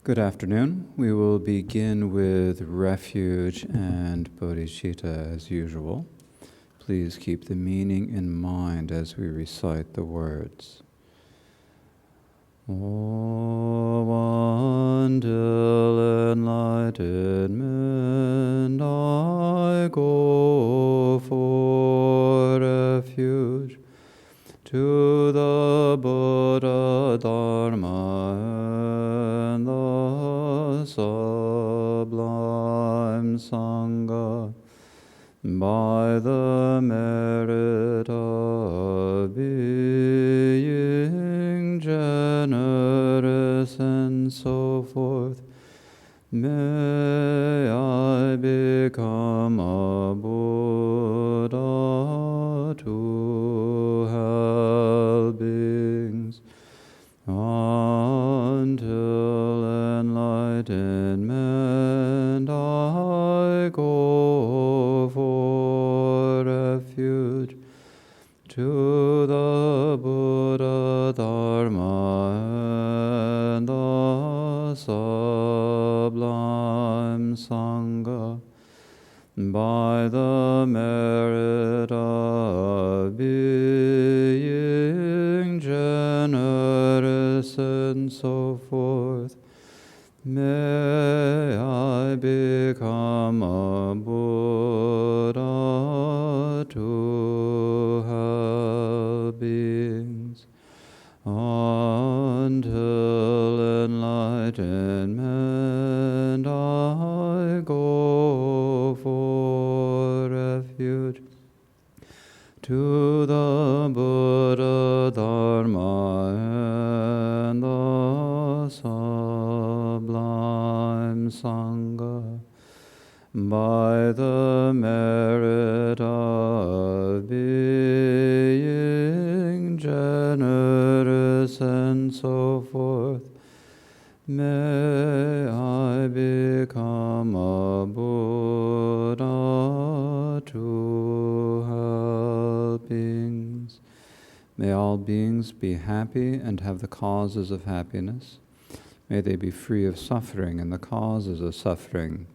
Good afternoon. We will begin with refuge and bodhicitta as usual. Please keep the meaning in mind as we recite the words. Until enlightenment I go for refuge to the Buddha, Dharma, and the sublime Sangha, by the merit of being generous and so forth. May I become a Buddha to help beings until enlightenment I go for refuge to the Buddha, Dharma, and the sublime Sangha, by the merit of being generous and so forth. May I become a Buddha to help beings until enlightenment I go for refuge to the Buddha, Dharma, and the sublime Sangha, by the merit of being generous and so forth. May I become a Buddha to help beings. May all beings be happy and have the causes of happiness. May they be free of suffering and the causes of suffering.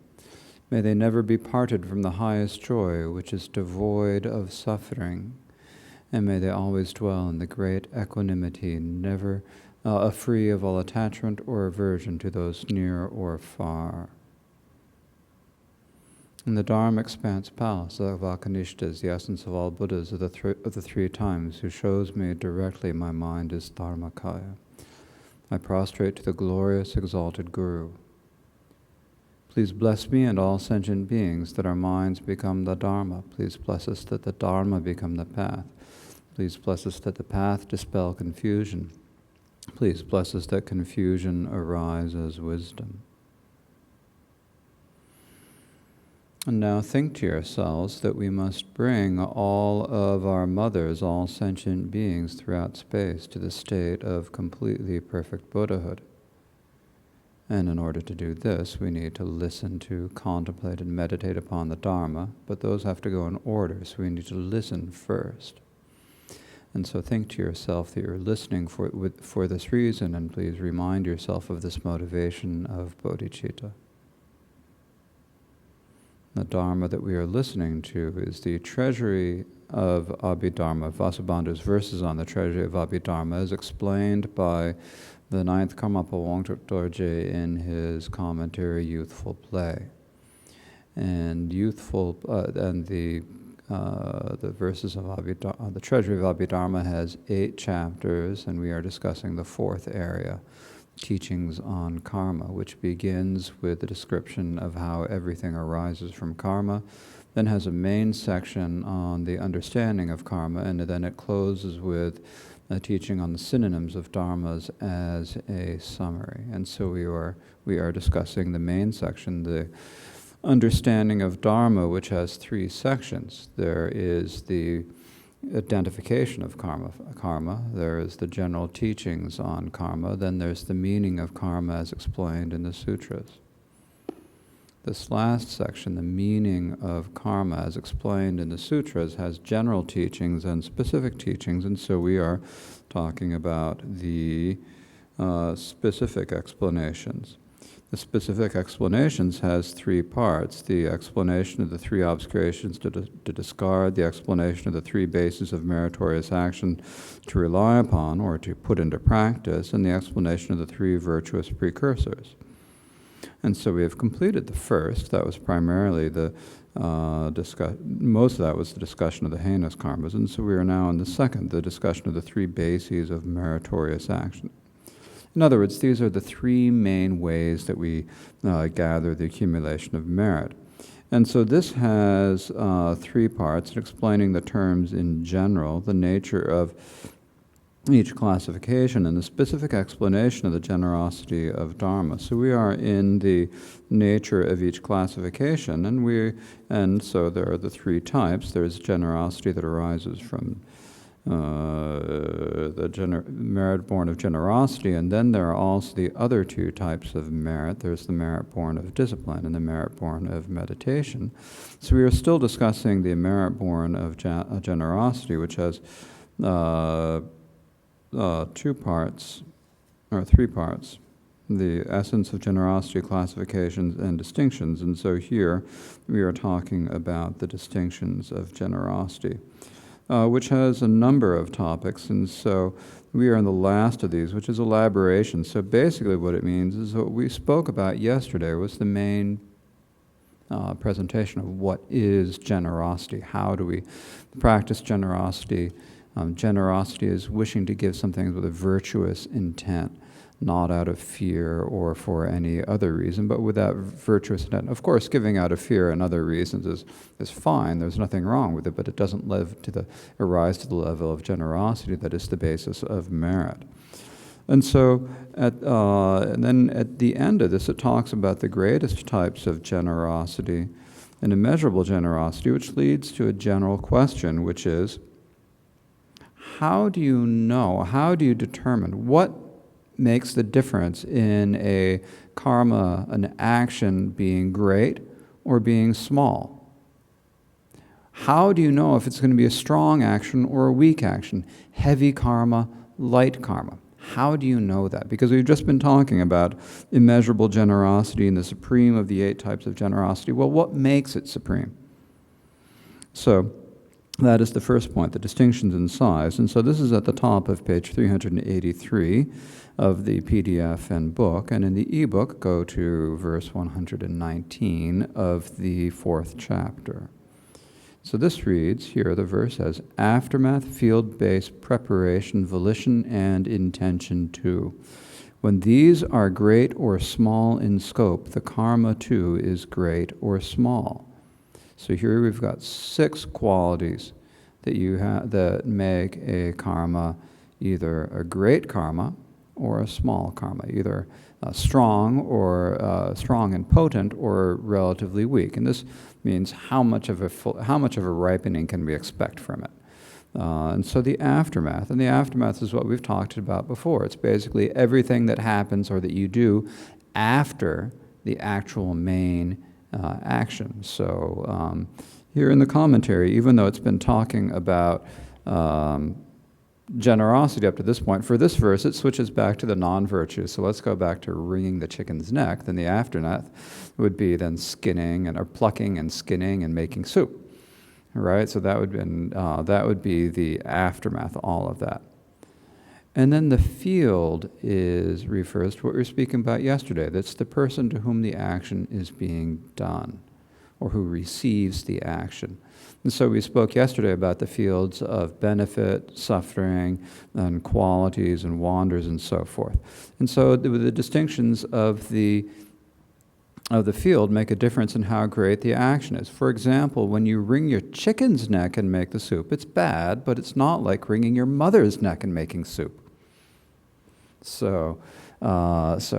May they never be parted from the highest joy, which is devoid of suffering. And may they always dwell in the great equanimity, never free of all attachment or aversion to those near or far. In the Dharma Expanse Palace of Akanishta is the essence of all Buddhas of the three times, who shows me directly my mind is Dharmakaya. I prostrate to the glorious exalted Guru. Please bless me and all sentient beings that our minds become the Dharma. Please bless us that the Dharma become the path. Please bless us that the path dispel confusion. Please bless us that confusion arise as wisdom. And now think to yourselves that we must bring all of our mothers, all sentient beings throughout space, to the state of completely perfect Buddhahood. And in order to do this, we need to listen to, contemplate, and meditate upon the Dharma, but those have to go in order, so we need to listen first. And so think to yourself that you're listening for this reason, and please remind yourself of this motivation of bodhicitta. The Dharma that we are listening to is the Treasury of Abhidharma. Vasubandhu's verses on the Treasury of Abhidharma is explained by the Ninth Karmapa Wangchuk Dorje in his commentary, Youthful Play. And Youthful, and the verses of Abhidharma, the Treasury of Abhidharma has 8 chapters, and we are discussing the 4th area, teachings on karma, which begins with the description of how everything arises from karma, then has a main section on the understanding of karma, and then it closes with a teaching on the synonyms of dharmas as a summary. And so we are discussing the main section, the understanding of dharma, which has 3 sections. There is the identification of karma, there is the general teachings on karma, then there's the meaning of karma as explained in the sutras. This last section, the meaning of karma as explained in the sutras, has general teachings and specific teachings, and so we are talking about the specific explanations. The specific explanations has three parts: the explanation of the three obscurations to discard, the explanation of the three bases of meritorious action to rely upon or to put into practice, and the explanation of the three virtuous precursors. And so we have completed the first. That was primarily the most of that was the discussion of the heinous karmas. And so we are now in the second, the discussion of the three bases of meritorious action. In other words, these are the three main ways that we gather the accumulation of merit. And so this has three parts, explaining the terms in general, the nature of each classification, and the specific explanation of the generosity of Dharma. So we are in the nature of each classification, and so there are the three types. There's generosity that arises from the merit born of generosity, and then there are also the other two types of merit. There's the merit born of discipline and the merit born of meditation. So we are still discussing the merit born of generosity, which has two parts, or three parts: the essence of generosity, classifications, and distinctions. And so here we are talking about the distinctions of generosity, which has a number of topics. And so we are in the last of these, which is elaboration. So basically what it means is what we spoke about yesterday was the main presentation of what is generosity. How do we practice generosity? Generosity is wishing to give something with a virtuous intent, not out of fear or for any other reason, but with that virtuous intent. Of course, giving out of fear and other reasons is fine. There's nothing wrong with it, but it doesn't arise to the level of generosity that is the basis of merit. And so, and then at the end of this, it talks about the greatest types of generosity and immeasurable generosity, which leads to a general question, which is, how do you know, how do you determine what makes the difference in a karma, an action being great or being small? How do you know if it's going to be a strong action or a weak action, heavy karma, light karma? How do you know that? Because we've just been talking about immeasurable generosity and the supreme of the 8 types of generosity. Well, what makes it supreme? So that is the first point, the distinctions in size. And so this is at the top of page 383 of the PDF and book. And in the ebook, go to verse 119 of the 4th chapter. So this reads, here the verse says, aftermath, field-based preparation, volition, and intention too. When these are great or small in scope, the karma too is great or small. So here we've got 6 qualities that that make a karma either a great karma or a small karma, either strong and potent, or relatively weak. And this means how much of a ripening can we expect from it. And so the aftermath is what we've talked about before. It's basically everything that happens or that you do after the actual main action. So here in the commentary, even though it's been talking about generosity up to this point, for this verse it switches back to the non-virtues. So let's go back to wringing the chicken's neck. Then the aftermath would be then skinning or plucking and skinning and making soup. Right? So that would be the aftermath, all of that. And then the field refers to what we were speaking about yesterday. That's the person to whom the action is being done, or who receives the action. And so we spoke yesterday about the fields of benefit, suffering, and qualities and wanders and so forth. And so the distinctions of the field make a difference in how great the action is. For example, when you wring your chicken's neck and make the soup, it's bad, but it's not like wringing your mother's neck and making soup. So that's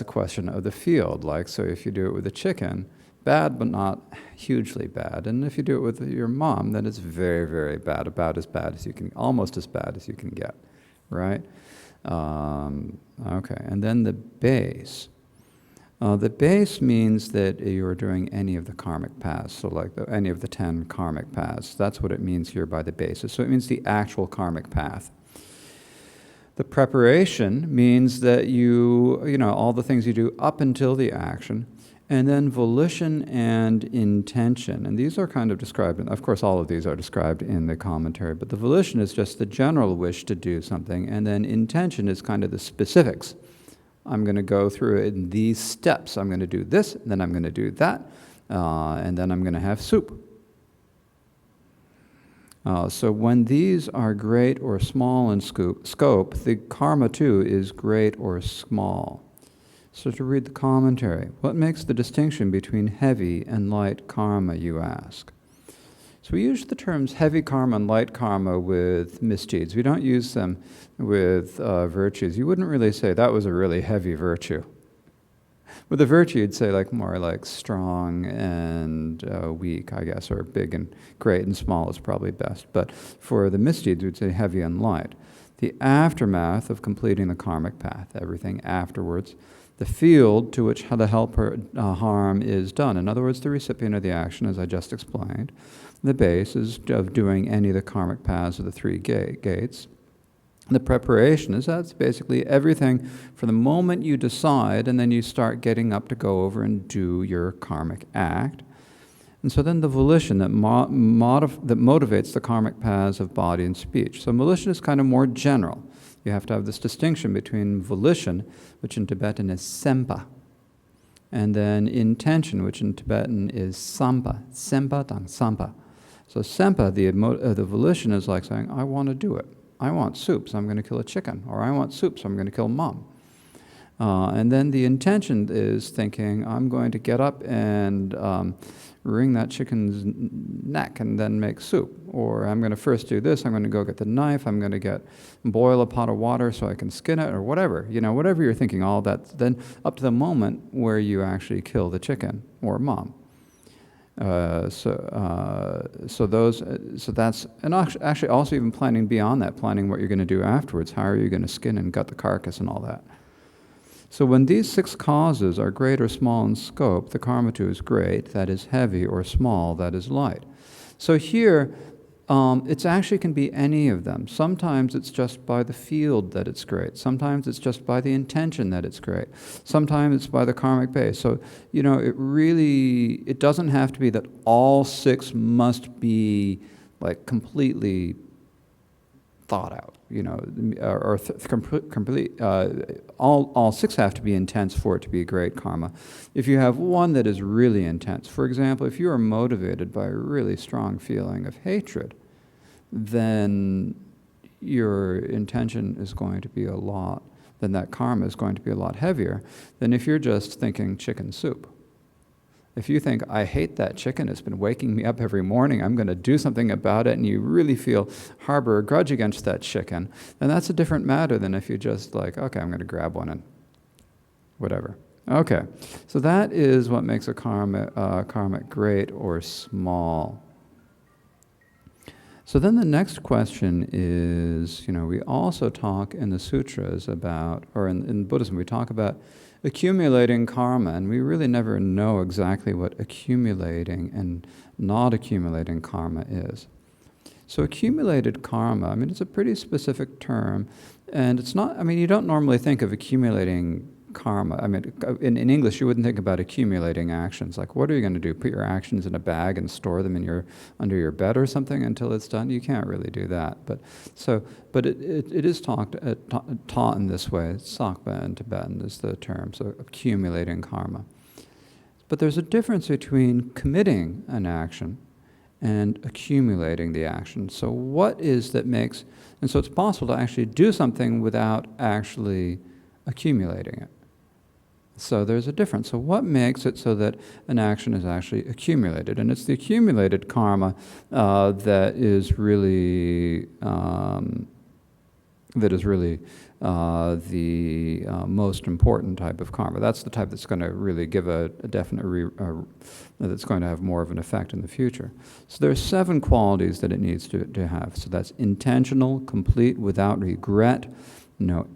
a question of the field. So if you do it with a chicken, bad but not hugely bad. And if you do it with your mom, then it's very, very bad, about as bad as you can, almost as bad as you can get, right? Okay, and then the base. The base means that you're doing any of the karmic paths, so any of the 10 karmic paths. That's what it means here by the basis. So it means the actual karmic path. The preparation means that all the things you do up until the action, and then volition and intention. And these are kind of described, and of course all of these are described in the commentary, but the volition is just the general wish to do something, and then intention is kind of the specifics. I'm going to go through it in these steps. I'm going to do this, and then I'm going to do that, and then I'm going to have soup. So when these are great or small in scope, the karma too is great or small. So to read the commentary, what makes the distinction between heavy and light karma, you ask? So we use the terms heavy karma and light karma with misdeeds. We don't use them with virtues. You wouldn't really say that was a really heavy virtue. With a virtue, you'd say more like strong and weak, I guess, or big and great and small is probably best. But for the misdeeds, we'd say heavy and light. The aftermath of completing the karmic path, everything afterwards, the field to which the helper harm is done. In other words, the recipient of the action, as I just explained. The base is of doing any of the karmic paths of the three gates. The preparation is that's basically everything from the moment you decide and then you start getting up to go over and do your karmic act. And so then the volition that motivates the karmic paths of body and speech. So volition is kind of more general. You have to have this distinction between volition, which in Tibetan is sempa, and then intention, which in Tibetan is sampa, sempa tang sampa. So sempa, the volition is like saying, I want to do it. I want soup, so I'm going to kill a chicken. Or I want soup, so I'm going to kill mom. And then the intention is thinking, I'm going to get up and wring that chicken's neck and then make soup. Or I'm going to first do this, I'm going to go get the knife, I'm going to boil a pot of water so I can skin it, or whatever. Whatever you're thinking, all that, then up to the moment where you actually kill the chicken or mom. So that's, and actually also even planning beyond that, planning what you're going to do afterwards. How are you going to skin and gut the carcass and all that? So when these 6 causes are great or small in scope, the karma too is great, that is heavy, or small, that is light. So here, it actually can be any of them. Sometimes it's just by the field that it's great. Sometimes it's just by the intention that it's great. Sometimes it's by the karmic base. So, it doesn't have to be that all 6 must be completely thought out, all 6 have to be intense for it to be great karma. If you have one that is really intense, for example, if you are motivated by a really strong feeling of hatred, then your intention is going to be then that karma is going to be a lot heavier than if you're just thinking chicken soup. If you think, I hate that chicken, it's been waking me up every morning, I'm going to do something about it, and you really harbor a grudge against that chicken, then that's a different matter than if you just okay, I'm going to grab one and whatever. Okay, so that is what makes a karmic great or small. So then the next question is, we also talk in the sutras about, or in Buddhism, we talk about accumulating karma, and we really never know exactly what accumulating and not accumulating karma is. So accumulated karma, it's a pretty specific term, and it's not, you don't normally think of accumulating karma. In English, you wouldn't think about accumulating actions. What are you going to do? Put your actions in a bag and store them under your bed or something until it's done? You can't really do that. But it is taught in this way. Sakpa in Tibetan is the term. So accumulating karma. But there's a difference between committing an action and accumulating the action. So what is that makes, and so it's possible to actually do something without actually accumulating it. So there's a difference. So what makes it so that an action is actually accumulated? And it's the accumulated karma that is really the most important type of karma. That's the type that's going to really give a definite, that's going to have more of an effect in the future. So there's 7 qualities that it needs to have. So that's intentional, complete, without regret, no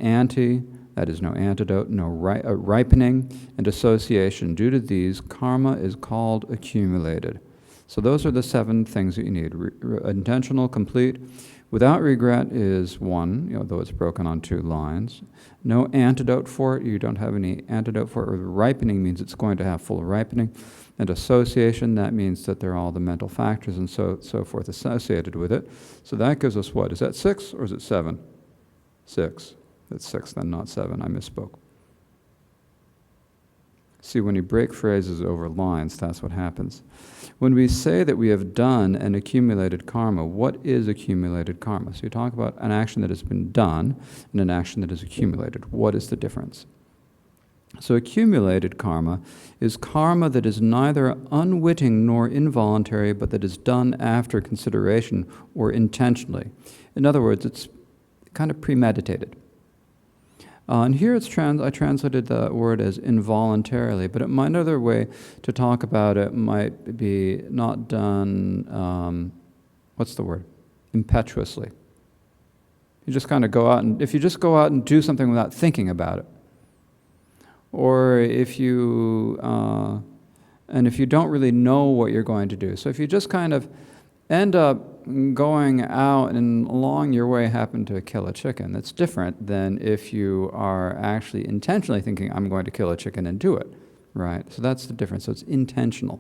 that is no antidote, no ripening, and association. Due to these, karma is called accumulated. So those are the 7 things that you need. Intentional, complete, Without regret is one, though it's broken on two lines. No antidote for it. You don't have any antidote for it. Or ripening means it's going to have full ripening. And association, that means that there are all the mental factors and so forth associated with it. So that gives us what? Is that 6 or is it 7? 6. That's 6 then, not 7. I misspoke. See, when you break phrases over lines, that's what happens. When we say that we have done an accumulated karma, what is accumulated karma? So you talk about an action that has been done and an action that is accumulated. What is the difference? So accumulated karma is karma that is neither unwitting nor involuntary, but that is done after consideration or intentionally. In other words, it's kind of premeditated. And here I translated the word as involuntarily, but another way to talk about it might be not done, what's the word? Impetuously. You just kind of go out if you just go out and do something without thinking about it. Or if you don't really know what you're going to do. So if you just kind of end up going out and along your way happen to kill a chicken, that's different than if you are actually intentionally thinking, I'm going to kill a chicken and do it, right? So that's the difference. So it's intentional.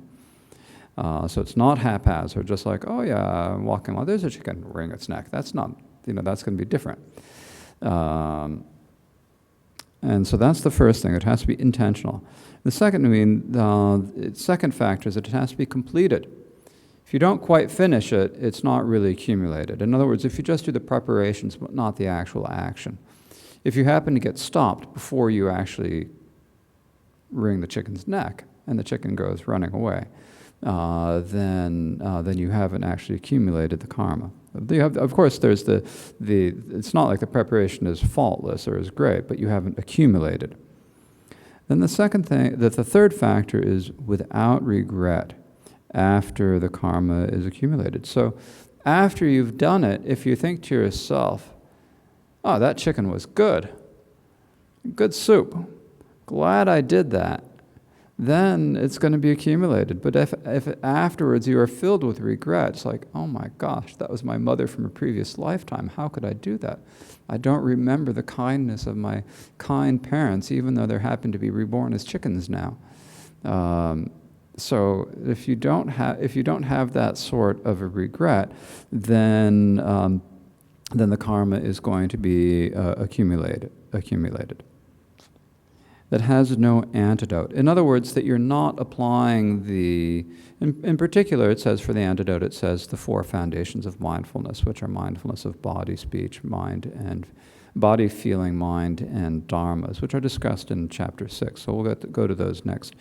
So it's not haphazard, just like, oh yeah, I'm walking along, there's a chicken, wring its neck. That's not, that's going to be different. And so that's the first thing. It has to be intentional. The second, second factor is that it has to be completed. If you don't quite finish it, it's not really accumulated. In other words, if you just do the preparations but not the actual action. If you happen to get stopped before you actually wring the chicken's neck and the chicken goes running away, then you haven't actually accumulated the karma. Of course, there's it's not like the preparation is faultless or is great, but you haven't accumulated. Then the third factor is without regret after the karma is accumulated. So after you've done it, if you think to yourself, oh, that chicken was good soup, glad I did that, then it's going to be accumulated. But if afterwards you are filled with regret, it's like, oh my gosh, that was my mother from a previous lifetime. How could I do that? I don't remember the kindness of my kind parents, even though they happen to be reborn as chickens now. So if you don't have that sort of a regret, then the karma is going to be accumulated. That has no antidote. In other words, that you're not applying in particular, it says for the antidote, it says the 4 foundations of mindfulness, which are mindfulness of body, speech, body, feeling, mind, and dharmas, which are discussed in chapter 6. So we'll go to those next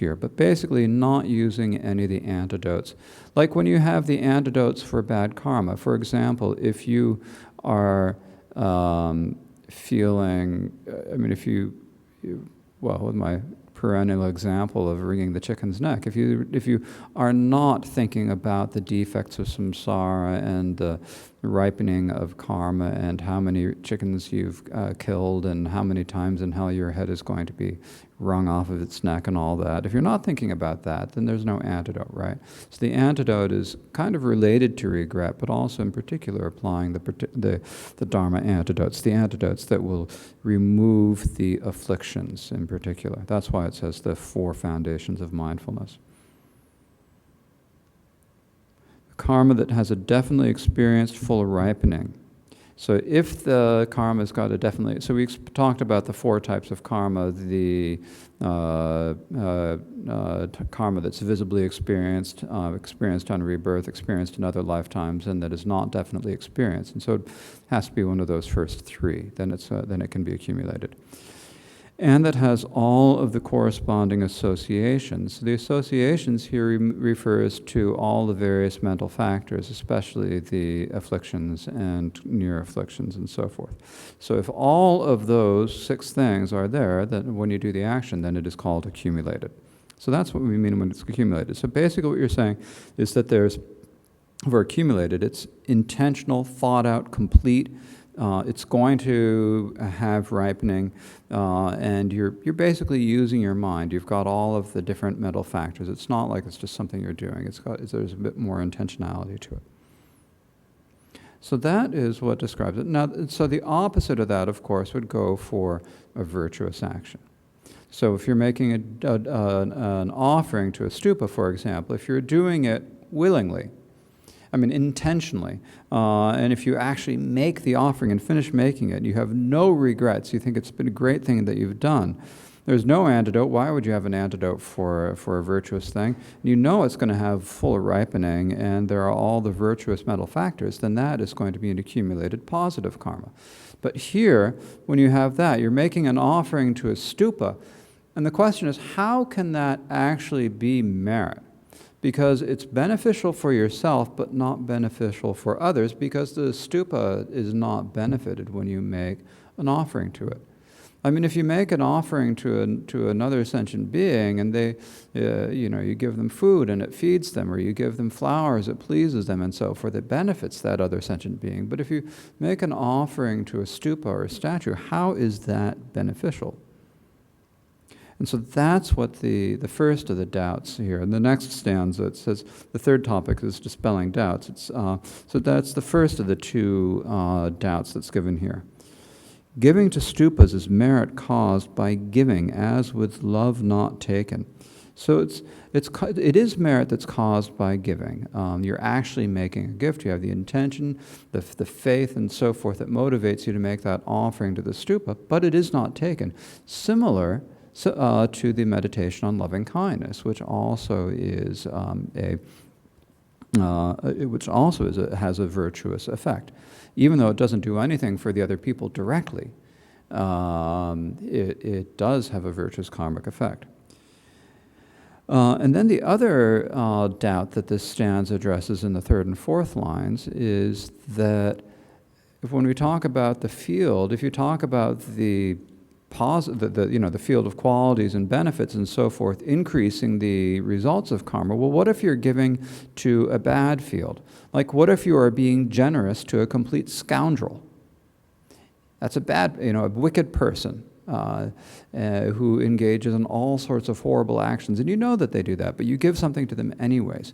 year. But basically not using any of the antidotes. Like when you have the antidotes for bad karma. For example, if you are feeling, with my perennial example of wringing the chicken's neck, if you are not thinking about the defects of samsara and the ripening of karma and how many chickens you've killed and how many times in hell your head is going to be wrung off of its neck and all that, if you're not thinking about that, then there's no antidote, right? So the antidote is kind of related to regret, but also in particular applying the Dharma antidotes, the antidotes that will remove the afflictions in particular. That's why it says the 4 foundations of mindfulness. Karma that has a definitely experienced full ripening. So if the karma's got a definitely, so we talked about the 4 types of karma, the karma that's visibly experienced on rebirth, experienced in other lifetimes, and that is not definitely experienced. And so it has to be one of those first 3, then it can be accumulated. And that has all of the corresponding associations. The associations here refers to all the various mental factors, especially the afflictions and near afflictions and so forth. So if all of those 6 things are there, then when you do the action, then it is called accumulated. So that's what we mean when it's accumulated. So basically what you're saying is that for accumulated, it's intentional, thought out, complete. It's going to have ripening, and you're basically using your mind. You've got all of the different mental factors. It's not like it's just something you're doing. There's a bit more intentionality to it. So that is what describes it. Now, so the opposite of that, of course, would go for a virtuous action. So if you're making an offering to a stupa, for example, if you're doing it willingly, intentionally, and if you actually make the offering and finish making it, you have no regrets, you think it's been a great thing that you've done, there's no antidote. Why would you have an antidote for a virtuous thing? You know it's going to have full ripening, and there are all the virtuous mental factors, then that is going to be an accumulated positive karma. But here, when you have that, you're making an offering to a stupa, and the question is, how can that actually be merit? Because it's beneficial for yourself, but not beneficial for others, because the stupa is not benefited when you make an offering to it. If you make an offering to another sentient being, and they, you give them food and it feeds them, or you give them flowers, it pleases them, and so forth, it benefits that other sentient being. But if you make an offering to a stupa or a statue, how is that beneficial? And so that's what the first of the doubts here. In the next stanza, it says, the third topic is dispelling doubts. So that's the first of the two doubts that's given here. Giving to stupas is merit caused by giving, as with love not taken. So it is merit that's caused by giving. You're actually making a gift. You have the intention, the faith, and so forth that motivates you to make that offering to the stupa, but it is not taken. Similar to the meditation on loving kindness, which also is has a virtuous effect. Even though it doesn't do anything for the other people directly, it does have a virtuous karmic effect. And then the other doubt that this stanza addresses in the third and fourth lines is that when we talk about the field, if you talk about the field of qualities and benefits and so forth, increasing the results of karma. Well, what if you're giving to a bad field? Like, what if you are being generous to a complete scoundrel? That's a bad, a wicked person who engages in all sorts of horrible actions, and you know that they do that, but you give something to them anyways.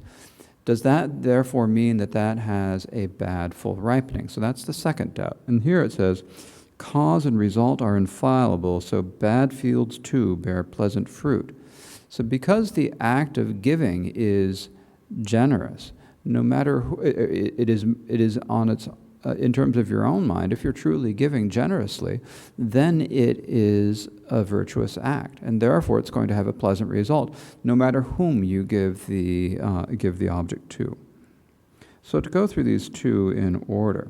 Does that therefore mean that that has a bad full ripening? So that's the second doubt. And here it says, cause and result are infallible, so bad fields too bear pleasant fruit. So because the act of giving is generous, no matter who, it is on its in terms of your own mind, if you're truly giving generously, then it is a virtuous act, and therefore it's going to have a pleasant result, no matter whom you give the object to. So to go through these two in order.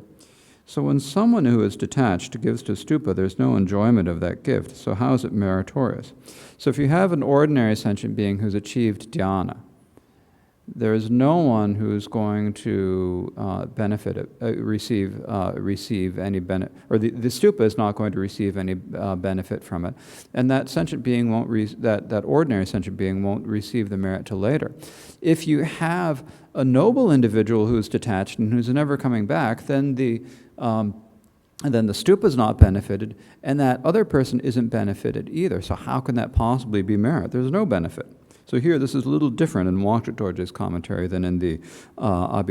So when someone who is detached gives to stupa, there's no enjoyment of that gift. So how is it meritorious? So if you have an ordinary sentient being who's achieved dhyana, there is no one who's going to receive any benefit, or the stupa is not going to receive any benefit from it, and that sentient being that ordinary sentient being won't receive the merit till later. If you have a noble individual who's detached and who's never coming back, then the stupa is not benefited, and that other person isn't benefited either. So how can that possibly be merit? There's no benefit. So here, this is a little different in Wangchuk Dorje's commentary than in the auto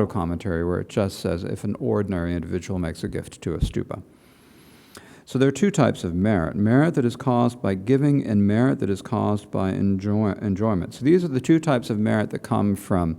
commentary, where it just says if an ordinary individual makes a gift to a stupa. So there are two types of merit: merit that is caused by giving, and merit that is caused by enjoyment. So these are the two types of merit that come from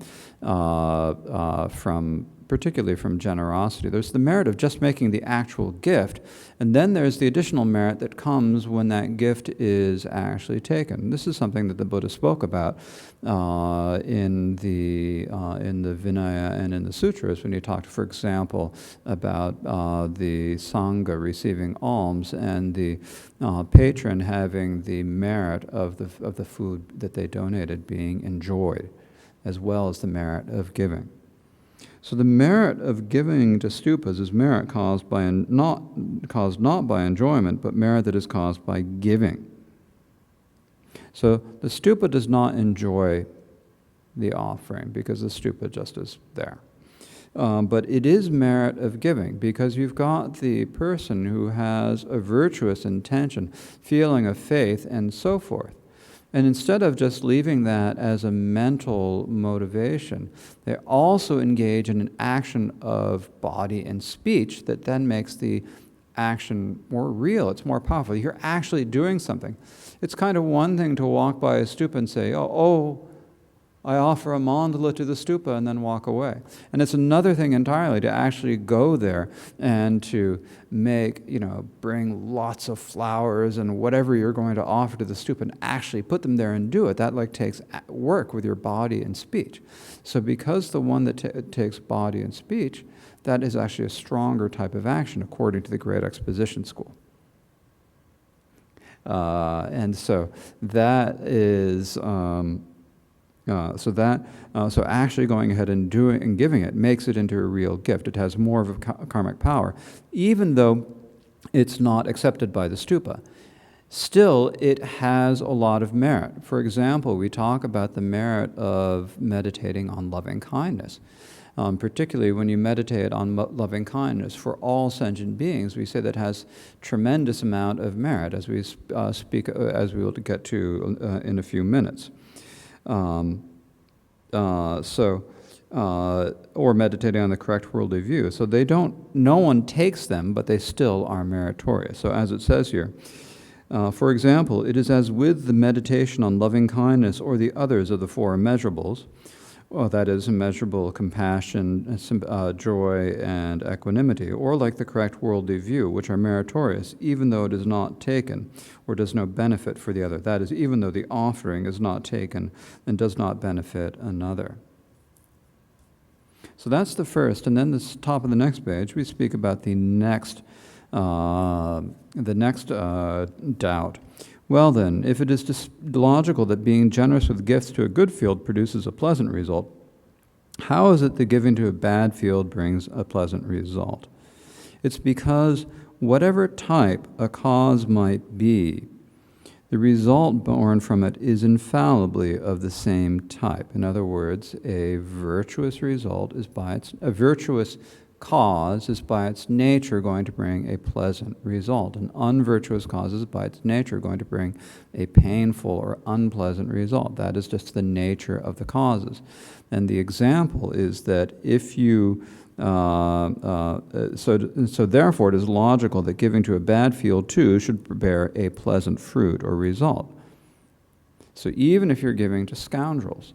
particularly from generosity. There's the merit of just making the actual gift, and then there's the additional merit that comes when that gift is actually taken. This is something that the Buddha spoke about in the Vinaya and in the Sutras, when he talked, for example, about the Sangha receiving alms and the patron having the merit of the food that they donated being enjoyed, as well as the merit of giving. So the merit of giving to stupas is merit caused not by enjoyment, but merit that is caused by giving. So the stupa does not enjoy the offering because the stupa just is there. But it is merit of giving because you've got the person who has a virtuous intention, feeling of faith, and so forth. And instead of just leaving that as a mental motivation, they also engage in an action of body and speech that then makes the action more real. It's more powerful. You're actually doing something. It's kind of one thing to walk by a stupa and say, oh, I offer a mandala to the stupa, and then walk away. And it's another thing entirely to actually go there and to make, bring lots of flowers and whatever you're going to offer to the stupa and actually put them there and do it. That takes work with your body and speech. So because the one that takes body and speech, that is actually a stronger type of action according to the Great Exposition School. And so that is... So actually going ahead and doing and giving it makes it into a real gift. It has more of a karmic power, even though it's not accepted by the stupa. Still, it has a lot of merit. For example, we talk about the merit of meditating on loving kindness. Particularly when you meditate on loving kindness for all sentient beings, we say that has tremendous amount of merit, as we as we will get to in a few minutes. Or meditating on the correct worldly view. So no one takes them, but they still are meritorious. So as it says here, for example, it is as with the meditation on loving kindness or the others of the four immeasurables, that is, immeasurable compassion, joy, and equanimity, or like the correct worldly view, which are meritorious, even though it is not taken, or does no benefit for the other. That is, even though the offering is not taken and does not benefit another. So that's the first, and then the top of the next page, we speak about the next doubt. Well then, if it is logical that being generous with gifts to a good field produces a pleasant result, how is it that giving to a bad field brings a pleasant result? It's because whatever type a cause might be, the result born from it is infallibly of the same type. In other words, a virtuous result is a virtuous cause is by its nature going to bring a pleasant result. An unvirtuous cause is by its nature going to bring a painful or unpleasant result. That is just the nature of the causes. And the example is that if you, so therefore it is logical that giving to a bad field too should bear a pleasant fruit or result. So even if you're giving to scoundrels,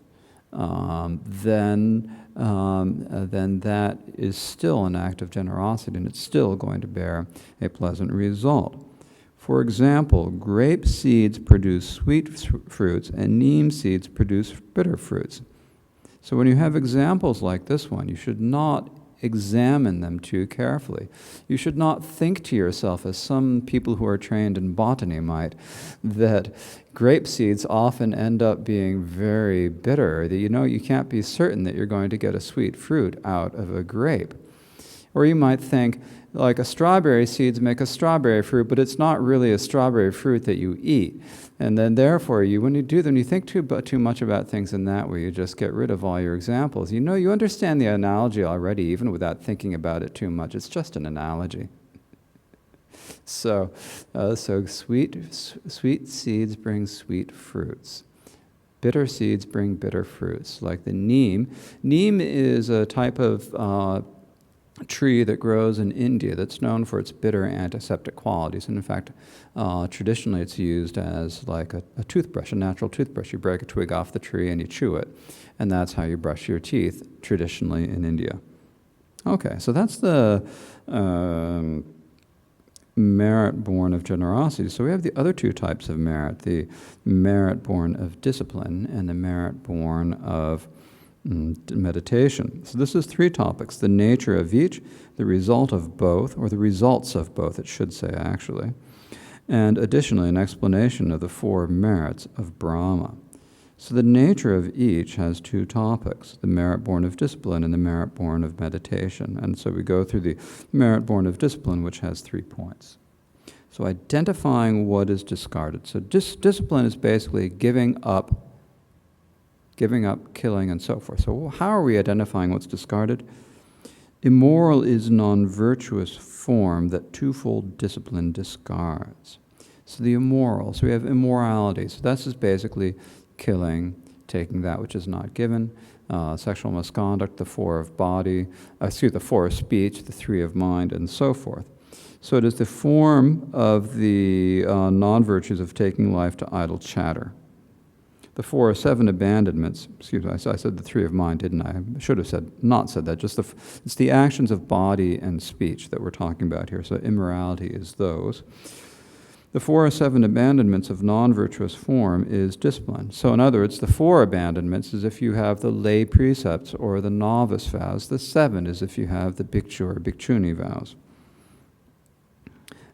then that is still an act of generosity, and it's still going to bear a pleasant result. For example, grape seeds produce sweet fruits, and neem seeds produce bitter fruits. So when you have examples like this one, you should not examine them too carefully. You should not think to yourself, as some people who are trained in botany might, that grape seeds often end up being very bitter, that you can't be certain that you're going to get a sweet fruit out of a grape. Or you might think, like a strawberry seeds make a strawberry fruit, but it's not really a strawberry fruit that you eat. And then therefore, when you do them, you think too much about things in that way, you just get rid of all your examples. You understand the analogy already, even without thinking about it too much. It's just an analogy. So sweet seeds bring sweet fruits. Bitter seeds bring bitter fruits, like the neem. Neem is a type of tree that grows in India that's known for its bitter antiseptic qualities. And in fact, traditionally it's used as like a toothbrush, a natural toothbrush. You break a twig off the tree and you chew it. And that's how you brush your teeth traditionally in India. Okay, so that's the merit born of generosity. So we have the other two types of merit, the merit born of discipline and the merit born of meditation. So this is three topics: the nature of each, the result of both, or the results of both, it should say actually, and additionally an explanation of the four merits of Brahma. So the nature of each has two topics: the merit born of discipline and the merit born of meditation. And so we go through the merit born of discipline, which has 3 points. So identifying what is discarded. So discipline is basically giving up, killing, and so forth. So how are we identifying what's discarded? Immoral is non-virtuous form that twofold discipline discards. So the immoral. So we have immorality. So that's just basically killing, taking that which is not given, sexual misconduct, the 4 of body, the 4 of speech, the 3 of mind, and so forth. So it is the form of the non-virtues of taking life to idle chatter. The 4 of 7 abandonments, excuse me, I said the 3 of mind, didn't I? I should have not said that. It's the actions of body and speech that we're talking about here. So immorality is those. The 4 of 7 abandonments of non-virtuous form is discipline. So in other words, the 4 abandonments is if you have the lay precepts or the novice vows. The 7 is if you have the bhikshu or bhikshuni vows.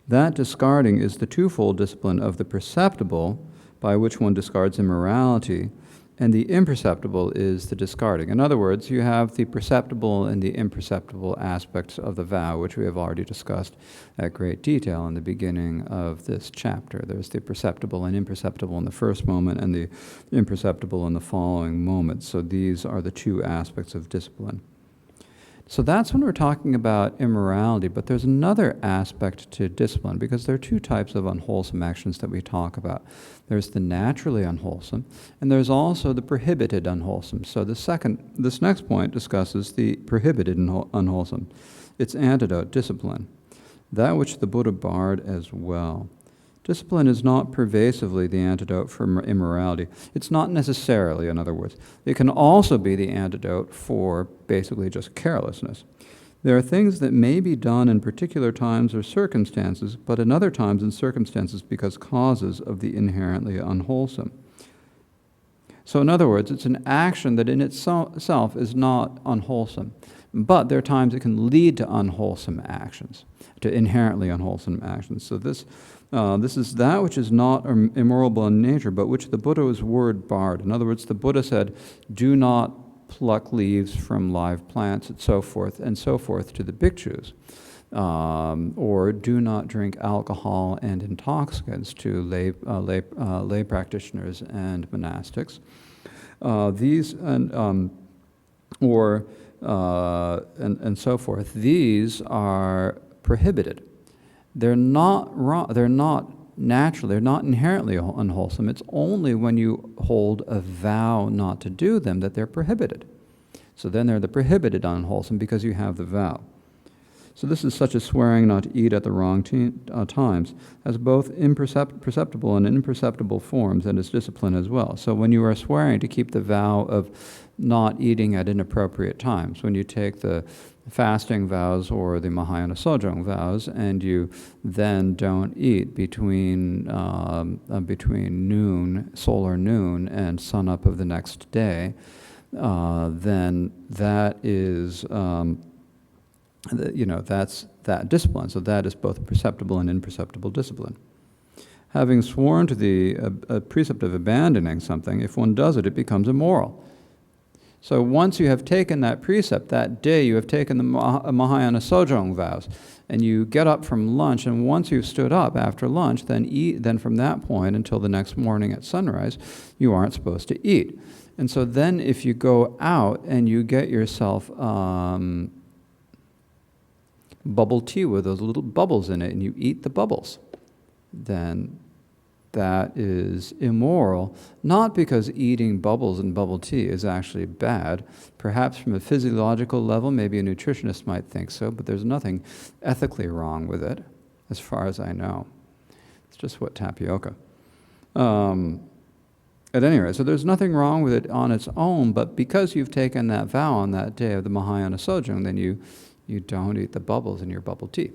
That discarding is the twofold discipline of the perceptible, by which one discards immorality, and the imperceptible is the discarding. In other words, you have the perceptible and the imperceptible aspects of the vow, which we have already discussed at great detail in the beginning of this chapter. There's the perceptible and imperceptible in the first moment, and the imperceptible in the following moment. So these are the 2 aspects of discipline. So that's when we're talking about immorality, but there's another aspect to discipline, because there are 2 types of unwholesome actions that we talk about. There's the naturally unwholesome, and there's also the prohibited unwholesome. So this next point discusses the prohibited unwholesome. Its antidote, discipline, that which the Buddha barred as well. Discipline is not pervasively the antidote for immorality. It's not necessarily, in other words. It can also be the antidote for basically just carelessness. There are things that may be done in particular times or circumstances, but in other times and circumstances because causes of the inherently unwholesome. So in other words, it's an action that in itself is not unwholesome, but there are times it can lead to unwholesome actions, to inherently unwholesome actions. So this is that which is not immoral in nature, but which the Buddha's word barred. In other words, the Buddha said, do not pluck leaves from live plants, and so forth to the bhikshus. Or do not drink alcohol and intoxicants to lay practitioners and monastics. And so forth. These are prohibited. They're not wrong. They're not natural. They're not inherently unwholesome. It's only when you hold a vow not to do them that they're prohibited. So then they're the prohibited unwholesome because you have the vow. So this is such as swearing not to eat at the wrong times, has both perceptible and imperceptible forms, and is discipline as well. So when you are swearing to keep the vow of not eating at inappropriate times, when you take the fasting vows or the Mahayana Sojong vows, and you then don't eat between noon, solar noon, and sunup of the next day, then that is, that's that discipline. So that is both perceptible and imperceptible discipline. Having sworn to the precept of abandoning something, if one does it, it becomes immoral. So once you have taken that precept, that day you have taken the Mahayana Sojong vows, and you get up from lunch, and once you've stood up after lunch, then from that point until the next morning at sunrise, you aren't supposed to eat. And so then if you go out and you get yourself bubble tea with those little bubbles in it, and you eat the bubbles, then that is immoral, not because eating bubbles and bubble tea is actually bad. Perhaps from a physiological level, maybe a nutritionist might think so, but there's nothing ethically wrong with it, as far as I know. It's just what tapioca. At any rate, so there's nothing wrong with it on its own, but because you've taken that vow on that day of the Mahayana Sojong, then you don't eat the bubbles in your bubble tea.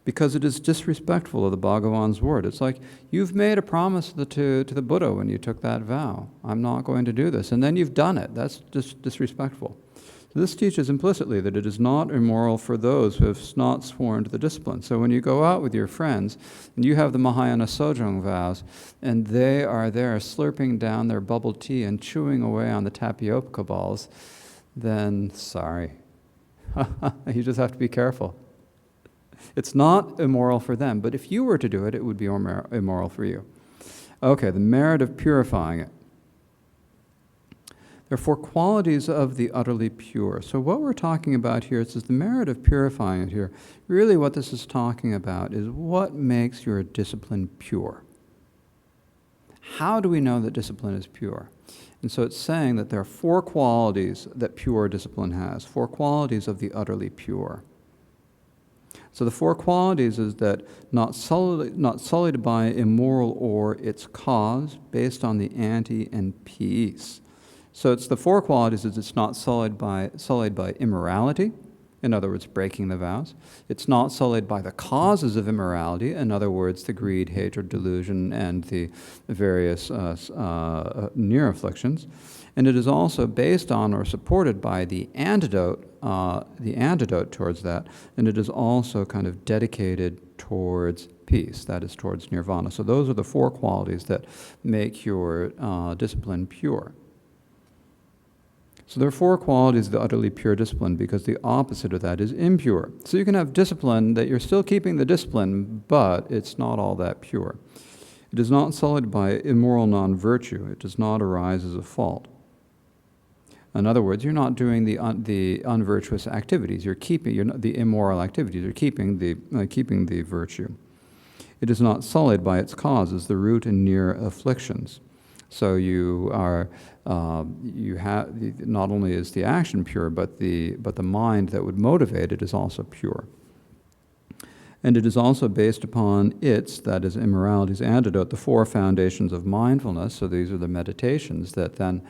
Because it is disrespectful of the Bhagavan's word. It's like, you've made a promise to the Buddha when you took that vow. I'm not going to do this. And then you've done it. That's just disrespectful. So this teaches implicitly that it is not immoral for those who have not sworn to the discipline. So when you go out with your friends, and you have the Mahayana Sojong vows, and they are there slurping down their bubble tea and chewing away on the tapioca balls, then sorry. You just have to be careful. It's not immoral for them, but if you were to do it, it would be immoral for you. Okay, the merit of purifying it. There are 4 qualities of the utterly pure. So what we're talking about here, it says the merit of purifying it here. Really what this is talking about is what makes your discipline pure. How do we know that discipline is pure? And so it's saying that there are 4 qualities that pure discipline has, 4 qualities of the utterly pure. So the 4 qualities is that not sullied by immoral or its cause, based on the ante and peace. So it's the 4 qualities is it's not sullied by immorality, in other words, breaking the vows. It's not sullied by the causes of immorality, in other words, the greed, hatred, delusion, and the various near afflictions. And it is also based on or supported by the antidote towards that, and it is also kind of dedicated towards peace, that is towards nirvana. So those are the 4 qualities that make your discipline pure. So there are 4 qualities of the utterly pure discipline because the opposite of that is impure. So you can have discipline that you're still keeping the discipline, but it's not all that pure. It is not sullied by immoral non-virtue. It does not arise as a fault. In other words, you're not doing the unvirtuous activities. You're keeping the immoral activities. You're keeping the virtue. It is not sullied by its causes, the root and near afflictions. So you have not only is the action pure, but the mind that would motivate it is also pure. And it is also based upon its, that is immorality's antidote, the 4 foundations of mindfulness. So these are the meditations that then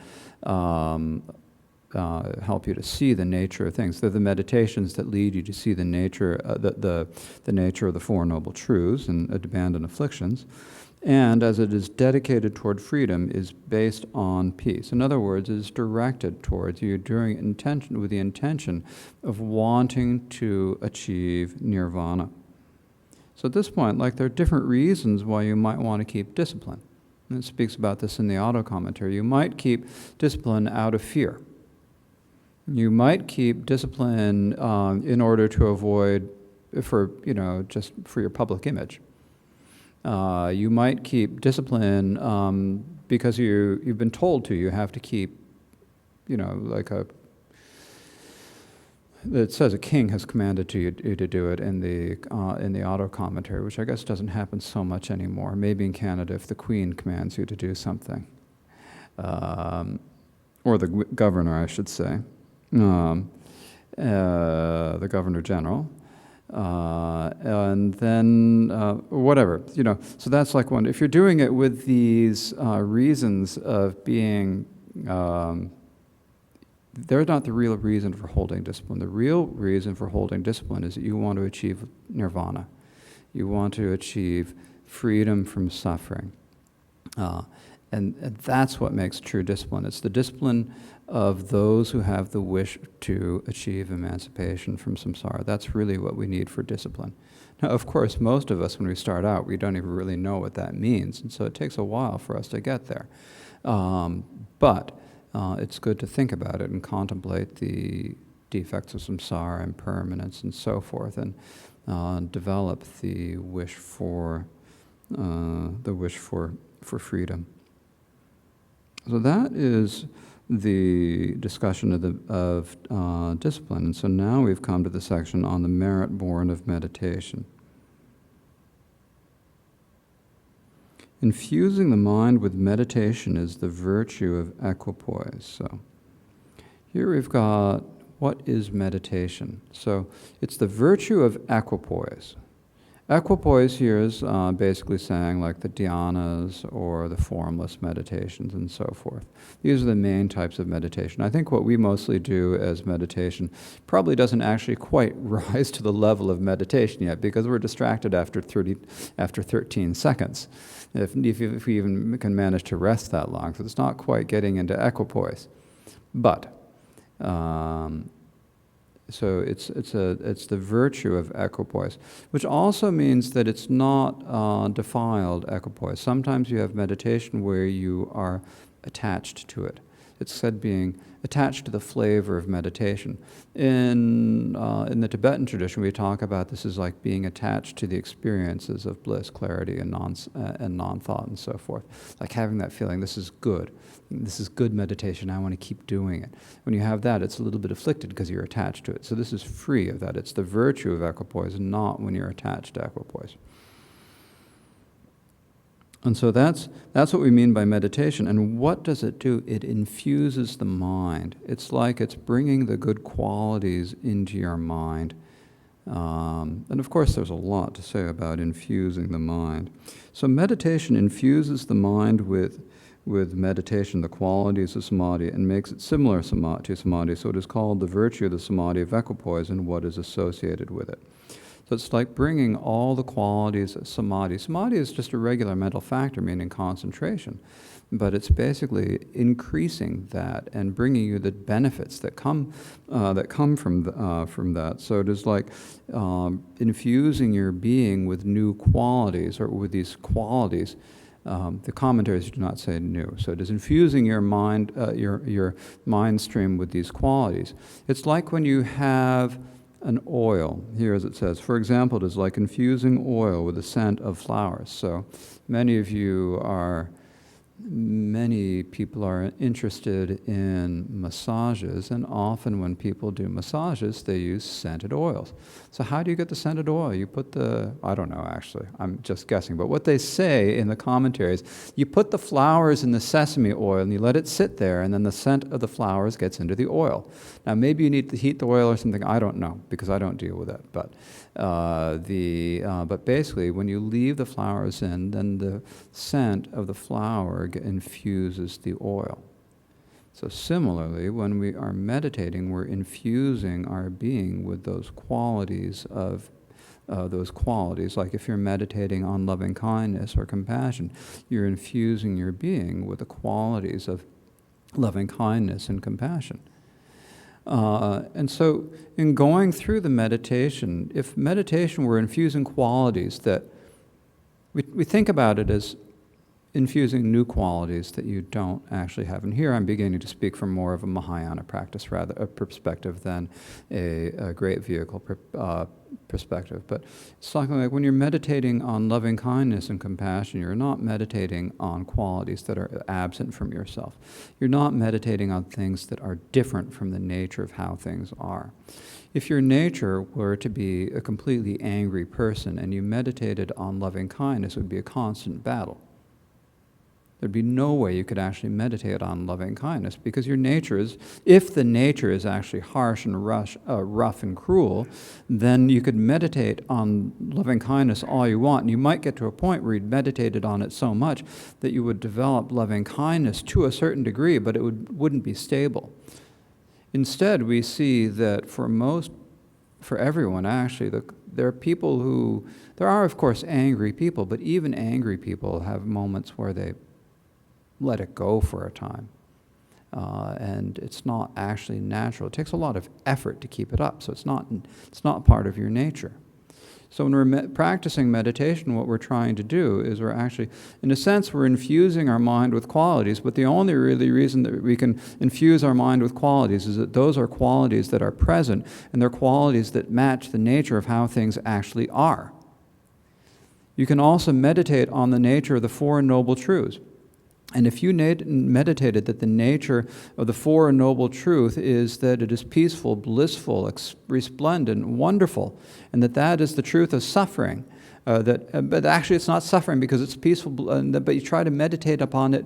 help you to see the nature of things. They're the meditations that lead you to see the nature, the nature of the 4 noble truths and abandon afflictions. And as it is dedicated toward freedom, is based on peace. In other words, it is directed towards you with the intention of wanting to achieve nirvana. So at this point, there are different reasons why you might want to keep discipline. And it speaks about this in the auto commentary. You might keep discipline out of fear. You might keep discipline in order to avoid, just for your public image. You might keep discipline because you've been told to. You have to keep, it says a king has commanded you to do it in the auto commentary, which I guess doesn't happen so much anymore. Maybe in Canada, if the Queen commands you to do something, or the governor, I should say, the Governor General. And then whatever, so that's like one. If you're doing it with these reasons of being, they're not the real reason for holding discipline. The real reason for holding discipline is that you want to achieve nirvana. You want to achieve freedom from suffering. And that's what makes true discipline. It's the discipline of those who have the wish to achieve emancipation from samsara. That's really what we need for discipline. Now, of course, most of us, when we start out, we don't even really know what that means, and so it takes a while for us to get there. But it's good to think about it and contemplate the defects of samsara, impermanence, and so forth, and develop the wish for freedom. So that is the discussion of discipline. And so now we've come to the section on the merit born of meditation. Infusing the mind with meditation is the virtue of equipoise. So here we've got, what is meditation? So it's the virtue of equipoise. Equipoise here is basically saying like the dhyanas or the formless meditations and so forth. These are the main types of meditation. I think what we mostly do as meditation probably doesn't actually quite rise to the level of meditation yet because we're distracted after 13 seconds, if we even can manage to rest that long. So it's not quite getting into equipoise. But so it's the virtue of equipoise, which also means that it's not defiled equipoise. Sometimes you have meditation where you are attached to it. It's said being attached to the flavor of meditation. In the Tibetan tradition, we talk about this as like being attached to the experiences of bliss, clarity, and non-thought and so forth. Like having that feeling, this is good. This is good meditation. I want to keep doing it. When you have that, it's a little bit afflicted because you're attached to it. So this is free of that. It's the virtue of equipoise, not when you're attached to equipoise. And so that's what we mean by meditation. And what does it do? It infuses the mind. It's like it's bringing the good qualities into your mind. And of course, there's a lot to say about infusing the mind. So meditation infuses the mind with meditation, the qualities of samadhi, and makes it similar to samadhi. So it is called the virtue of the samadhi of equipoise and what is associated with it. So it's like bringing all the qualities of samadhi. Samadhi is just a regular mental factor, meaning concentration. But it's basically increasing that and bringing you the benefits that come from that. So it is like infusing your being with new qualities, or with these qualities. The commentaries do not say new. So it is infusing your mind, your mind stream with these qualities. It's like when you have an oil, here as it says, for example, it is like infusing oil with the scent of flowers. So many people are interested in massages, and often when people do massages, they use scented oils. So how do you get the scented oil? You put I don't know actually, I'm just guessing, but what they say in the commentaries, you put the flowers in the sesame oil and you let it sit there, and then the scent of the flowers gets into the oil. Now maybe you need to heat the oil or something, I don't know, because I don't deal with that, but basically, when you leave the flowers in, then the scent of the flower infuses the oil. So similarly, when we are meditating, we're infusing our being with those qualities like if you're meditating on loving kindness or compassion, you're infusing your being with the qualities of loving kindness and compassion. And so in going through the meditation, if meditation were infusing qualities that, we think about it as infusing new qualities that you don't actually have. And here I'm beginning to speak from more of a Mahayana practice, rather a perspective than a great vehicle perspective. But it's something like when you're meditating on loving kindness and compassion, you're not meditating on qualities that are absent from yourself. You're not meditating on things that are different from the nature of how things are. If your nature were to be a completely angry person and you meditated on loving kindness, it would be a constant battle. There'd be no way you could actually meditate on loving kindness, because your nature is, if the nature is actually harsh and rough and cruel, then you could meditate on loving kindness all you want, and you might get to a point where you'd meditated on it so much that you would develop loving kindness to a certain degree, but it wouldn't be stable. Instead, we see that for everyone actually, there are of course angry people, but even angry people have moments where they let it go for a time. And it's not actually natural. It takes a lot of effort to keep it up, so it's not part of your nature. So when we're practicing meditation, what we're trying to do is we're actually, in a sense, we're infusing our mind with qualities, but the only really reason that we can infuse our mind with qualities is that those are qualities that are present, and they're qualities that match the nature of how things actually are. You can also meditate on the nature of the Four Noble Truths. And if you meditated that the nature of the Four Noble Truth is that it is peaceful, blissful, resplendent, wonderful, and that is the truth of suffering, but actually it's not suffering because it's peaceful, but you try to meditate upon it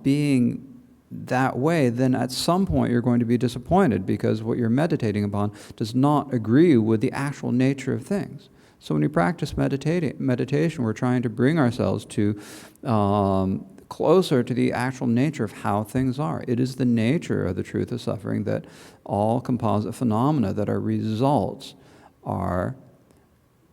being that way, then at some point you're going to be disappointed because what you're meditating upon does not agree with the actual nature of things. So when we practice meditation, we're trying to bring ourselves to closer to the actual nature of how things are. It is the nature of the truth of suffering that all composite phenomena that are results are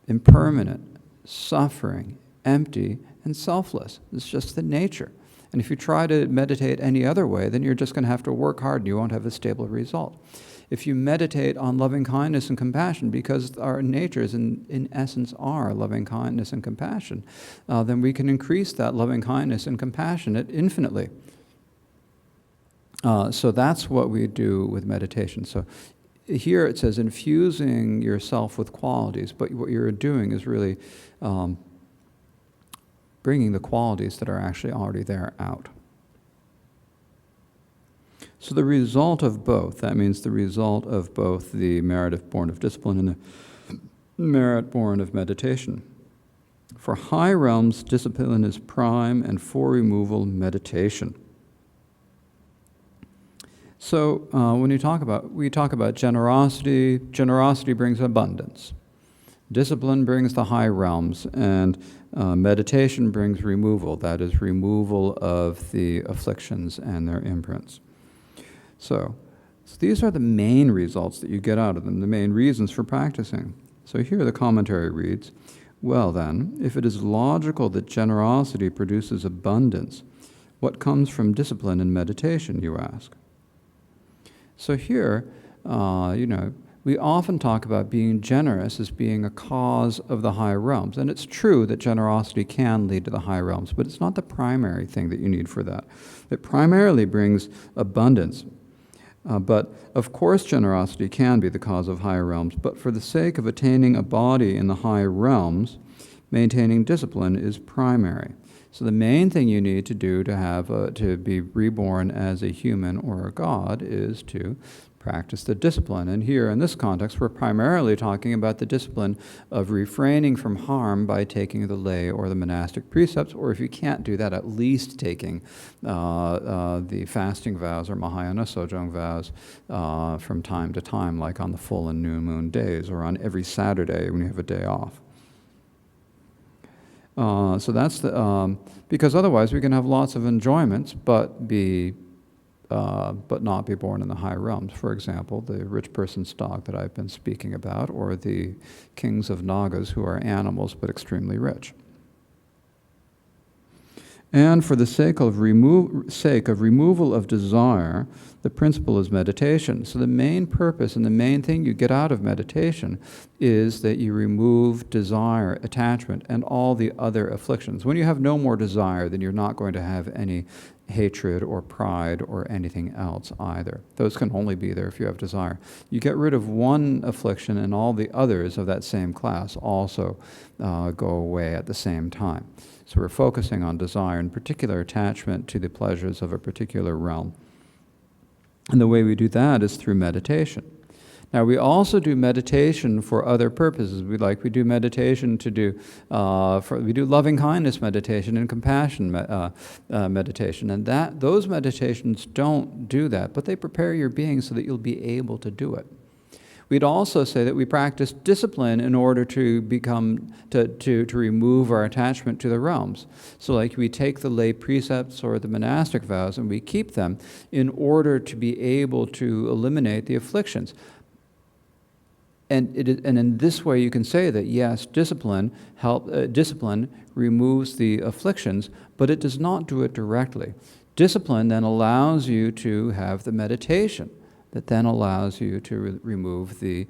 impermanent, suffering, empty, and selfless. It's just the nature. And if you try to meditate any other way, then you're just going to have to work hard and you won't have a stable result. If you meditate on loving kindness and compassion, because our natures in essence are loving kindness and compassion, then we can increase that loving kindness and compassion infinitely. So that's what we do with meditation. So here it says infusing yourself with qualities, but what you're doing is really bringing the qualities that are actually already there out. So the result of both, that means the result of both the merit born of discipline and the merit born of meditation. For high realms, discipline is prime, and for removal, meditation. So when we talk about generosity. Generosity brings abundance. Discipline brings the high realms, and meditation brings removal. That is, removal of the afflictions and their imprints. So these are the main results that you get out of them, the main reasons for practicing. So here the commentary reads, well then, if it is logical that generosity produces abundance, what comes from discipline and meditation, you ask? So here, we often talk about being generous as being a cause of the high realms. And it's true that generosity can lead to the high realms, but it's not the primary thing that you need for that. It primarily brings abundance. But of course generosity can be the cause of higher realms, but for the sake of attaining a body in the high realms, maintaining discipline is primary. So the main thing you need to do to be reborn as a human or a god is to practice the discipline. And here in this context, we're primarily talking about the discipline of refraining from harm by taking the lay or the monastic precepts, or if you can't do that, at least taking the fasting vows or Mahayana Sojong vows from time to time, like on the full and new moon days, or on every Saturday when you have a day off. So that's because otherwise we can have lots of enjoyments, but not be born in the high realms. For example, the rich person's dog that I've been speaking about, or the kings of Nagas who are animals but extremely rich. And for the sake of removal of desire, the principle is meditation. So the main purpose and the main thing you get out of meditation is that you remove desire, attachment, and all the other afflictions. When you have no more desire, then you're not going to have any hatred or pride or anything else either. Those can only be there if you have desire. You get rid of one affliction and all the others of that same class also go away at the same time. So we're focusing on desire, in particular attachment to the pleasures of a particular realm. And the way we do that is through meditation. Now, we also do meditation for other purposes. We do meditation to do, we do loving kindness meditation and compassion meditation. And those meditations don't do that, but they prepare your being so that you'll be able to do it. We'd also say that we practice discipline in order to remove our attachment to the realms. So like we take the lay precepts or the monastic vows and we keep them in order to be able to eliminate the afflictions. And in this way you can say that yes, discipline removes the afflictions, but it does not do it directly. Discipline then allows you to have the meditation that then allows you to remove the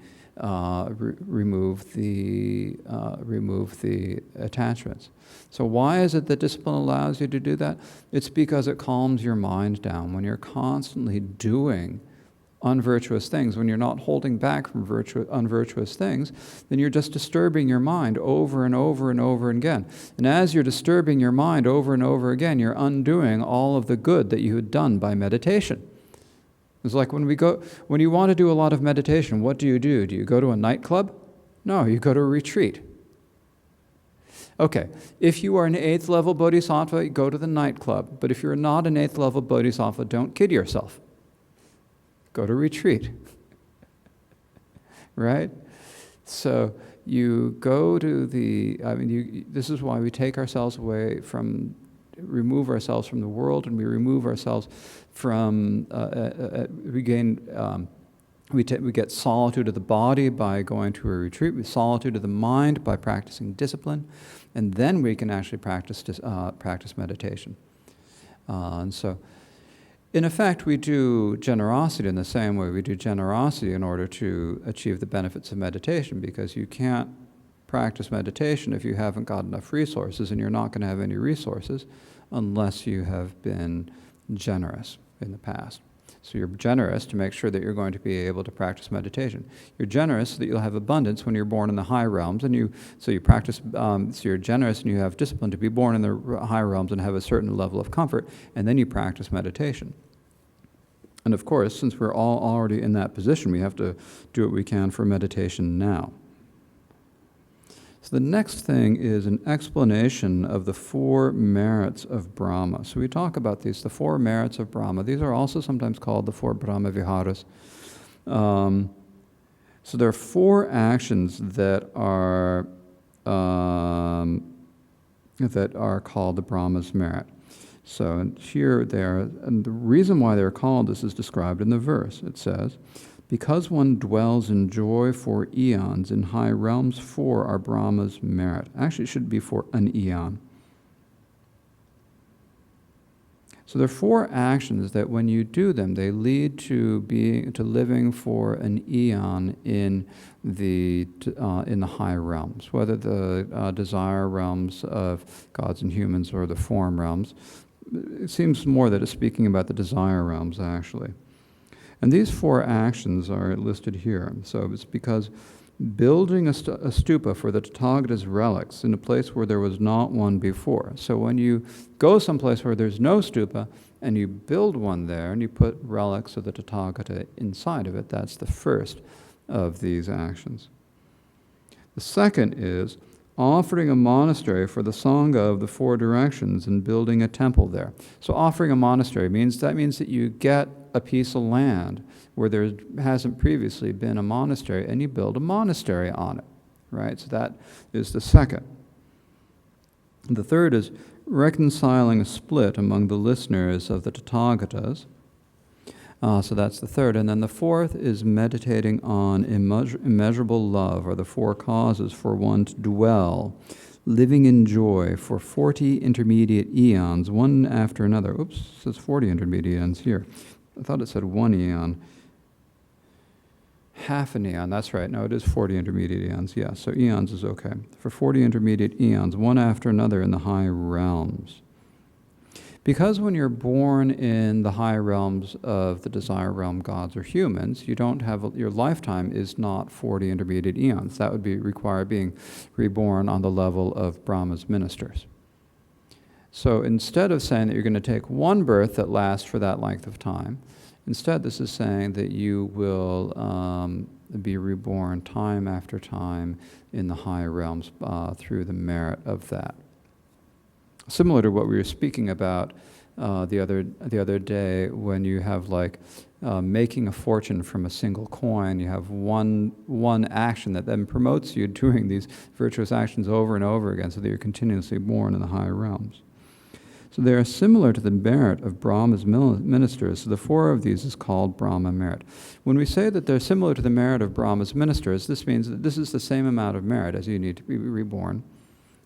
attachments. So why is it that discipline allows you to do that? It's because it calms your mind down. When you're constantly doing unvirtuous things, when you're not holding back from unvirtuous things, then you're just disturbing your mind over and over and over again. And as you're disturbing your mind over and over again, you're undoing all of the good that you had done by meditation. It's like when you want to do a lot of meditation, what do? Do you go to a nightclub? No, you go to a retreat. Okay, if you are an 8th level bodhisattva, you go to the nightclub. But if you're not an 8th level bodhisattva, don't kid yourself. Go to retreat. Right? So you go to this is why we take ourselves away remove ourselves from the world, and we remove ourselves from, we get solitude of the body by going to a retreat, we solitude of the mind by practicing discipline, and then we can actually practice meditation. And so, in effect, we do generosity in the same way we do generosity in order to achieve the benefits of meditation, because you can't practice meditation if you haven't got enough resources, and you're not going to have any resources unless you have been generous in the past. So you're generous to make sure that you're going to be able to practice meditation. You're generous so that you'll have abundance when you're born in the high realms, and so you practice. So you're generous and you have discipline to be born in the high realms and have a certain level of comfort, and then you practice meditation. And of course, since we're all already in that position, we have to do what we can for meditation now. So the next thing is an explanation of the 4 merits of Brahma. So we talk about these, the 4 merits of Brahma. These are also sometimes called the 4 Brahma Viharas. So there are 4 actions that are called the Brahma's merit. So here they are, and the reason why they're called this is described in the verse. It says, because one dwells in joy for eons in high realms, 4 are Brahma's merit. Actually, it should be for an eon. So there are 4 actions that when you do them, they lead to living for an eon in the high realms, whether the desire realms of gods and humans or the form realms. It seems more that it's speaking about the desire realms, actually. And these 4 actions are listed here. So it's because building a stupa for the Tathagata's relics in a place where there was not one before. So when you go someplace where there's no stupa and you build one there and you put relics of the Tathagata inside of it, that's the first of these actions. The second is offering a monastery for the Sangha of the 4 directions and building a temple there. So offering a monastery means that you get a piece of land where there hasn't previously been a monastery, and you build a monastery on it, right? So that is the second. The third is reconciling a split among the listeners of the Tathagatas. So that's the third. And then the fourth is meditating on immeasurable love, or the 4 causes for one to dwell, living in joy for 40 intermediate eons, one after another. Oops, it says 40 intermediate eons here. I thought it said 1 eon. Half an eon, that's right. No, it is 40 intermediate eons. Yeah, so eons is okay. For 40 intermediate eons, one after another in the high realms. Because when you're born in the high realms of the desire realm gods or humans, you don't have, your lifetime is not 40 intermediate eons. That would require being reborn on the level of Brahma's ministers. So instead of saying that you're going to take one birth that lasts for that length of time, instead this is saying that you will be reborn time after time in the high realms through the merit of that. Similar to what we were speaking about the other day, when you have making a fortune from a single coin, you have one action that then promotes you doing these virtuous actions over and over again, so that you're continuously born in the high realms. So they are similar to the merit of Brahma's ministers. So the 4 of these is called Brahma merit. When we say that they're similar to the merit of Brahma's ministers, this means that this is the same amount of merit as you need to be reborn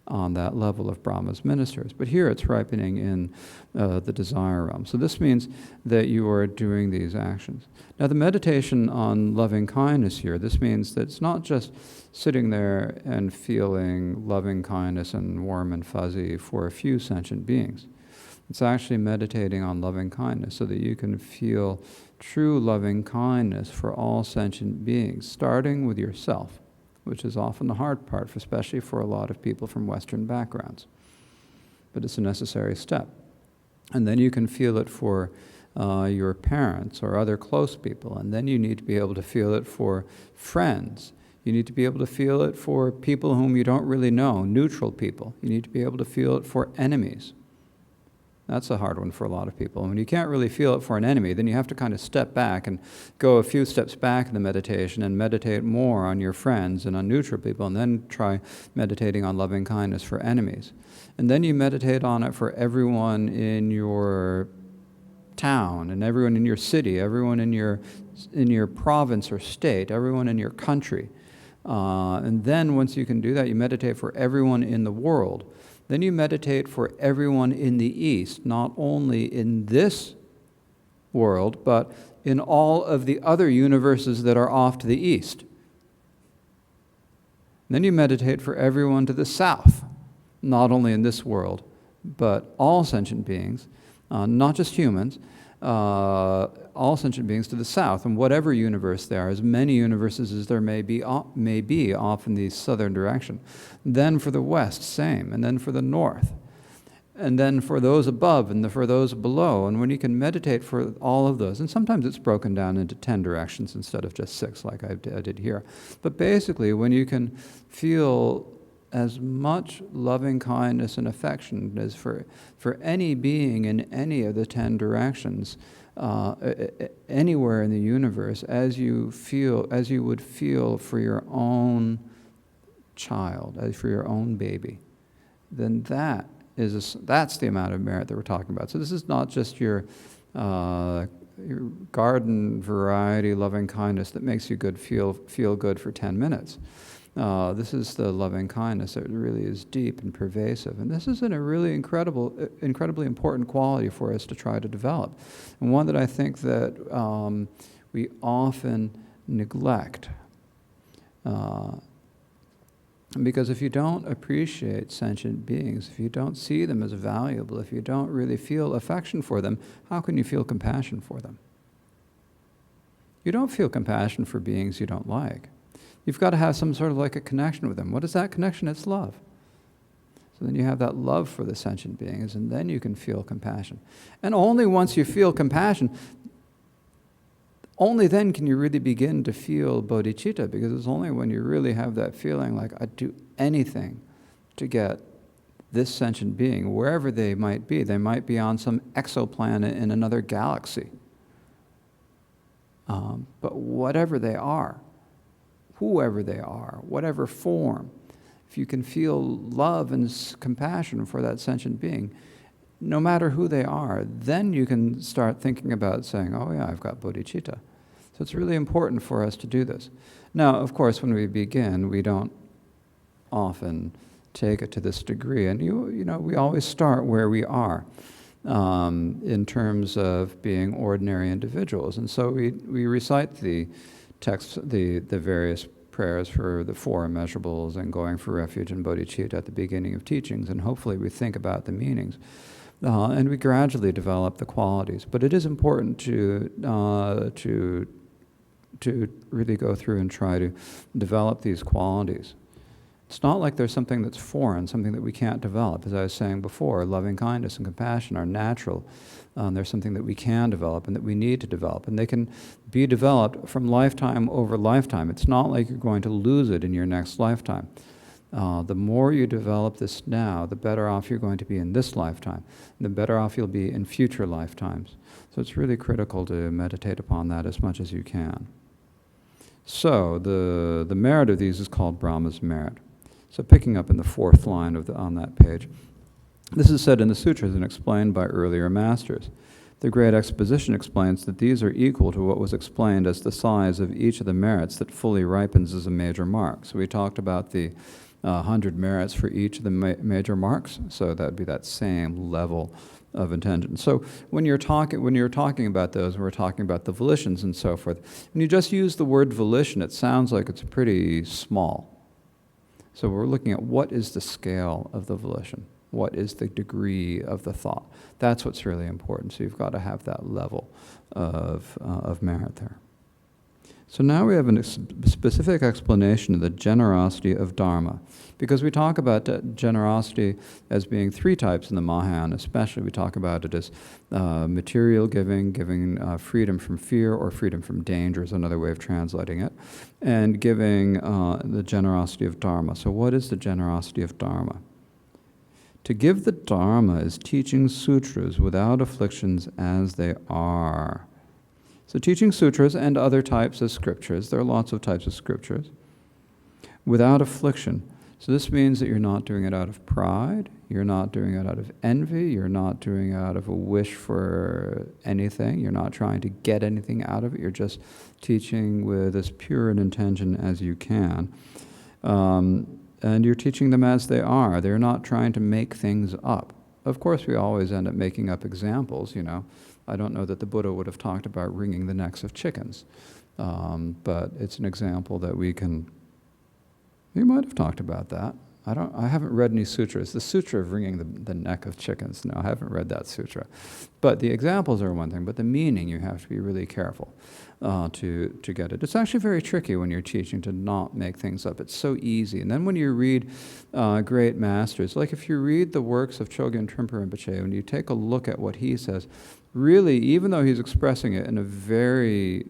on that level of Brahma's ministers. But here it's ripening in the desire realm. So this means that you are doing these actions. Now the meditation on loving kindness here, this means that it's not just sitting there and feeling loving kindness and warm and fuzzy for a few sentient beings. It's actually meditating on loving kindness so that you can feel true loving kindness for all sentient beings, starting with yourself, which is often the hard part, especially for a lot of people from Western backgrounds. But it's a necessary step. And then you can feel it for your parents or other close people, and then you need to be able to feel it for friends. You need to be able to feel it for people whom you don't really know, neutral people. You need to be able to feel it for enemies. That's a hard one for a lot of people. And when you can't really feel it for an enemy, then you have to kind of step back and go a few steps back in the meditation and meditate more on your friends and on neutral people, and then try meditating on loving kindness for enemies. And then you meditate on it for everyone in your town and everyone in your city, everyone in your province or state, everyone in your country. And then once you can do that, you meditate for everyone in the world. Then you meditate for everyone in the East, not only in this world, but in all of the other universes that are off to the east. Then you meditate for everyone to the south, not only in this world, but all sentient beings, not just humans. all sentient beings to the south, and whatever universe there are, as many universes as there may be off in the southern direction. Then for the west, same, and then for the north, and then for those above and for those below. And when you can meditate for all of those, and sometimes it's broken down into 10 directions instead of just 6 like I did here. But basically, when you can feel as much loving kindness and affection as for any being in any of the 10 directions, anywhere in the universe, as you would feel for your own child, as for your own baby, then that's the amount of merit that we're talking about. So this is not just your garden variety loving kindness that makes you feel good for 10 minutes. This is the loving kindness that really is deep and pervasive. And this is a really incredibly important quality for us to try to develop. And one that I think that we often neglect. Because if you don't appreciate sentient beings, if you don't see them as valuable, if you don't really feel affection for them, how can you feel compassion for them? You don't feel compassion for beings you don't like. You've got to have some sort of like a connection with them. What is that connection? It's love. So then you have that love for the sentient beings, and then you can feel compassion. And only once you feel compassion, only then can you really begin to feel bodhicitta, because it's only when you really have that feeling like, I'd do anything to get this sentient being, wherever they might be on some exoplanet in another galaxy. But whatever they are, whoever they are, whatever form, if you can feel love and compassion for that sentient being, no matter who they are, then you can start thinking about saying, oh yeah, I've got bodhicitta. So it's really important for us to do this. Now, of course, when we begin, we don't often take it to this degree. And we always start where we are in terms of being ordinary individuals. And so we recite the texts, the various prayers for the 4 immeasurables and going for refuge and bodhicitta at the beginning of teachings, and hopefully we think about the meanings. And we gradually develop the qualities. But it is important to really go through and try to develop these qualities. It's not like there's something that's foreign, something that we can't develop. As I was saying before, loving kindness and compassion are natural. There's something that we can develop and that we need to develop. And they can be developed from lifetime over lifetime. It's not like you're going to lose it in your next lifetime. The more you develop this now, the better off you're going to be in this lifetime. And the better off you'll be in future lifetimes. So it's really critical to meditate upon that as much as you can. So the merit of these is called Brahma's merit. So picking up in the 4th line on that page, this is said in the sutras and explained by earlier masters. The great exposition explains that these are equal to what was explained as the size of each of the merits that fully ripens as a major mark. So we talked about the 100 merits for each of the major marks, so that would be that same level of intention. So when you're talking about those, we're talking about the volitions and so forth. When you just use the word volition, it sounds like it's pretty small. So we're looking at what is the scale of the volition, what is the degree of the thought. That's what's really important. So you've got to have that level of merit there. So now we have a specific explanation of the generosity of Dharma, because we talk about generosity as being 3 types in the Mahayana. Especially we talk about it as material giving freedom from fear or freedom from danger is another way of translating it, and giving the generosity of Dharma. So what is the generosity of Dharma? To give the Dharma is teaching sutras without afflictions as they are. So teaching sutras and other types of scriptures, there are lots of types of scriptures, without affliction. So this means that you're not doing it out of pride, you're not doing it out of envy, you're not doing it out of a wish for anything, you're not trying to get anything out of it, you're just teaching with as pure an intention as you can. And you're teaching them as they are. They're not trying to make things up. Of course, we always end up making up examples, I don't know that the Buddha would have talked about wringing the necks of chickens, but it's an example that he might have talked about that. I haven't read any sutras. The sutra of wringing the neck of chickens, no, I haven't read that sutra. But the examples are one thing, but the meaning you have to be really careful to get it. It's actually very tricky when you're teaching to not make things up. It's so easy. And then when you read great masters, like if you read the works of Chogyam Trungpa Rinpoche, when you take a look at what he says, really, even though he's expressing it in a very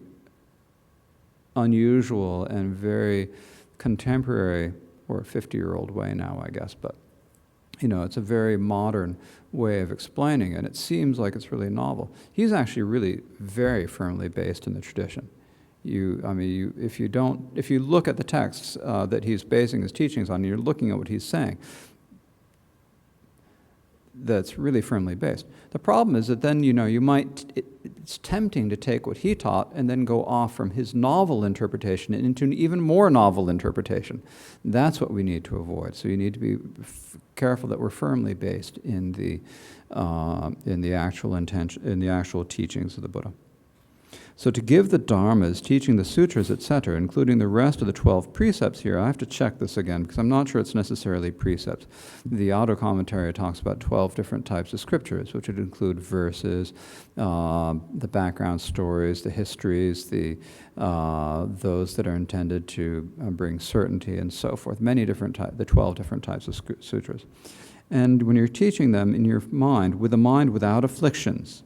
unusual and very contemporary, or a 50-year-old way now, I guess, but it's a very modern way of explaining it. It seems like it's really novel. He's actually really very firmly based in the tradition. If you look at the texts that he's basing his teachings on, and you're looking at what he's saying, that's really firmly based. The problem is that then, it's tempting to take what he taught and then go off from his novel interpretation into an even more novel interpretation. That's what we need to avoid. So you need to be careful that we're firmly based in the actual intention, in the actual teachings of the Buddha. So to give the dharmas, teaching the sutras, etc., including the rest of the 12 precepts here, I have to check this again because I'm not sure it's necessarily precepts. The auto commentary talks about 12 different types of scriptures, which would include verses, the background stories, the histories, those that are intended to bring certainty and so forth, many different types, the 12 different types of sutras. And when you're teaching them in your mind, with a mind without afflictions,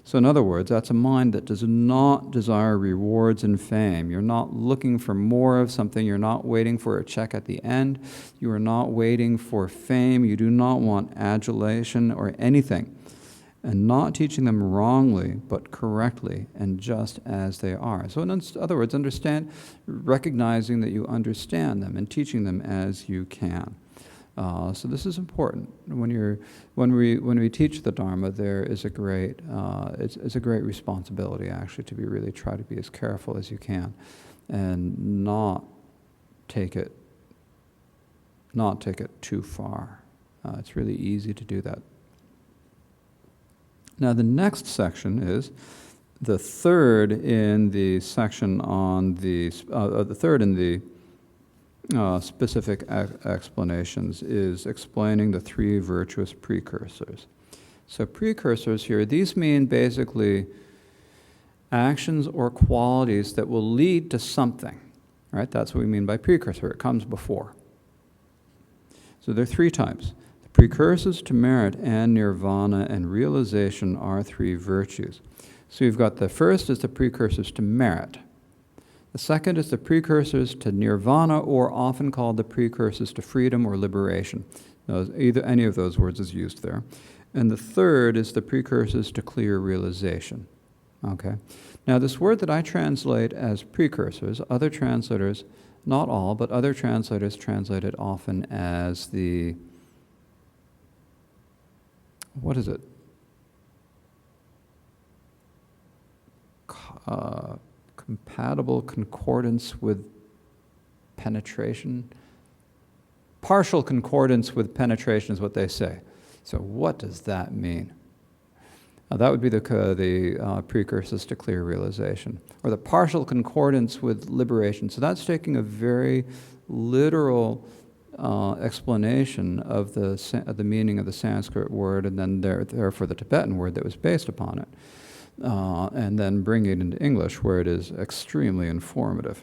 so in other words, that's a mind that does not desire rewards and fame. You're not looking for more of something. You're not waiting for a check at the end. You are not waiting for fame. You do not want adulation or anything. And not teaching them wrongly, but correctly and just as they are. So in other words, recognizing that you understand them and teaching them as you can. So this is important. When we teach the Dharma, there is a great it's a great responsibility actually to try to be as careful as you can, and not take it too far. It's really easy to do that. Now the next section is the third in the section on the third in the specific explanations is explaining the 3 virtuous precursors. So precursors here, these mean basically actions or qualities that will lead to something, right? That's what we mean by precursor. It comes before. So there are 3 types. The precursors to merit and nirvana and realization are 3 virtues. So you've got the first is the precursors to merit. The second is the precursors to nirvana, or often called the precursors to freedom or liberation. Any of those words is used there. And the third is the precursors to clear realization. Okay. Now this word that I translate as precursors, other translators, not all, but other translators translate it often as the, what is it? Compatible concordance with penetration. Partial concordance with penetration is what they say. So what does that mean? That would be the precursors to clear realization, or the partial concordance with liberation. So that's taking a very literal explanation of the meaning of the Sanskrit word, and then therefore the Tibetan word that was based upon it. And then bring it into English, where it is extremely informative.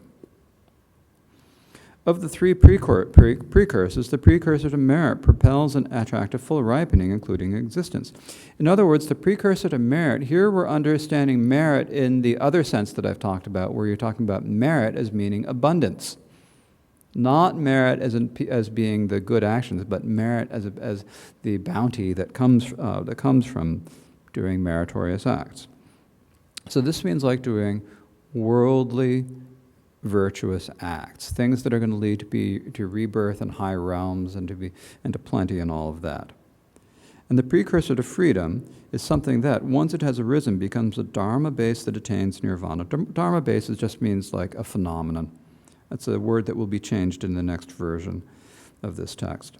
Of the 3 precursors, the precursor to merit propels an attract to full ripening, including existence. In other words, the precursor to merit, here we're understanding merit in the other sense that I've talked about, where you're talking about merit as meaning abundance. Not merit as being the good actions, but merit as the bounty that comes from doing meritorious acts. So this means like doing worldly, virtuous acts, things that are going to lead to rebirth in high realms and to plenty and all of that. And the precursor to freedom is something that, once it has arisen, becomes a Dharma base that attains nirvana. Dharma base just means like a phenomenon. That's a word that will be changed in the next version of this text.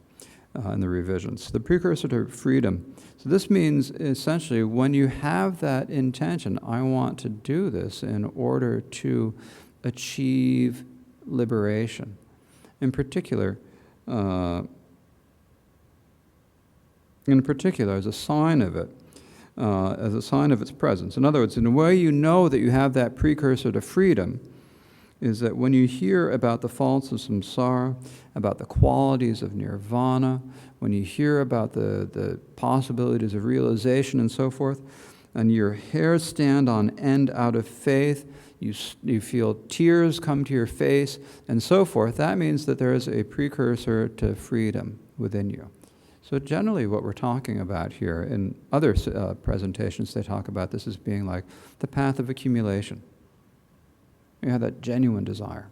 In the revisions. The precursor to freedom. So this means essentially when you have that intention, I want to do this in order to achieve liberation. In particular, in particular as a sign of it, as a sign of its presence. In other words, in a way you know that you have that precursor to freedom is that when you hear about the faults of samsara, about the qualities of nirvana, when you hear about the possibilities of realization and so forth, and your hairs stand on end out of faith, you feel tears come to your face, and so forth, that means that there is a precursor to freedom within you. So generally what we're talking about here, in other presentations, they talk about this as being like the path of accumulation. You have that genuine desire.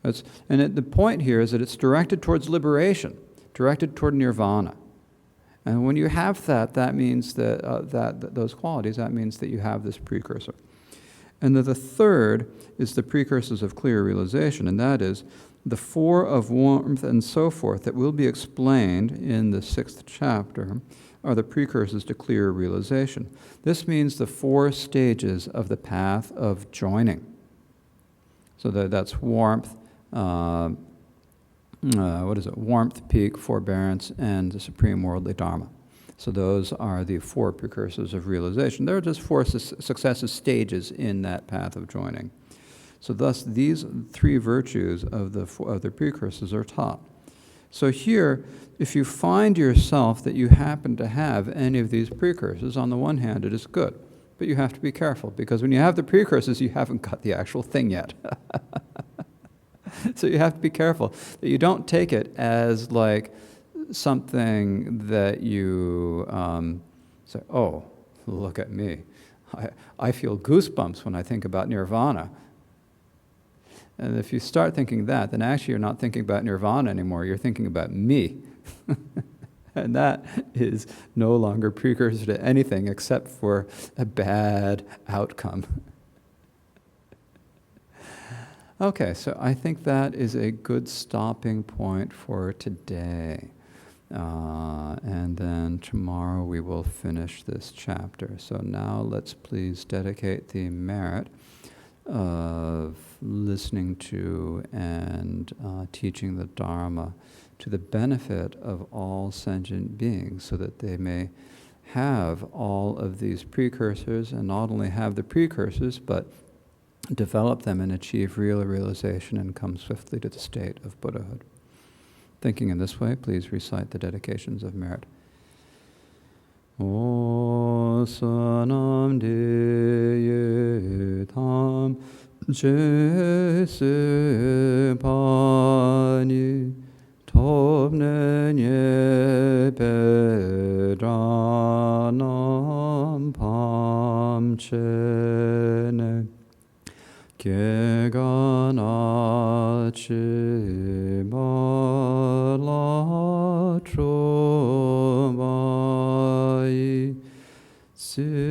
The point here is that it's directed towards liberation, directed toward nirvana. And when you have that means that those qualities, that means that you have this precursor. And the third is the precursors of clear realization, and that is the four of warmth and so forth that will be explained in the 6th chapter are the precursors to clear realization. This means the 4 stages of the path of joining. So that's warmth, warmth, peak, forbearance, and the supreme worldly Dharma. So those are the 4 precursors of realization. There are just 4 successive stages in that path of joining. So thus, these 3 virtues of the precursors are taught. So here, if you find yourself that you happen to have any of these precursors, on the one hand, it is good. But you have to be careful, because when you have the precursors, you haven't got the actual thing yet. So you have to be careful that you don't take it as like something that you say, oh, look at me. I feel goosebumps when I think about nirvana. And if you start thinking that, then actually you're not thinking about nirvana anymore, you're thinking about me. And that is no longer precursor to anything except for a bad outcome. Okay, so I think that is a good stopping point for today. And then tomorrow we will finish this chapter. So now let's please dedicate the merit of listening to and teaching the Dharma to the benefit of all sentient beings, so that they may have all of these precursors, and not only have the precursors, but develop them and achieve real realization and come swiftly to the state of Buddhahood. Thinking in this way, please recite the dedications of merit. O sanam de tam je se pani tobne nye pedranam pamchene Gegana chibala trobai sibetsole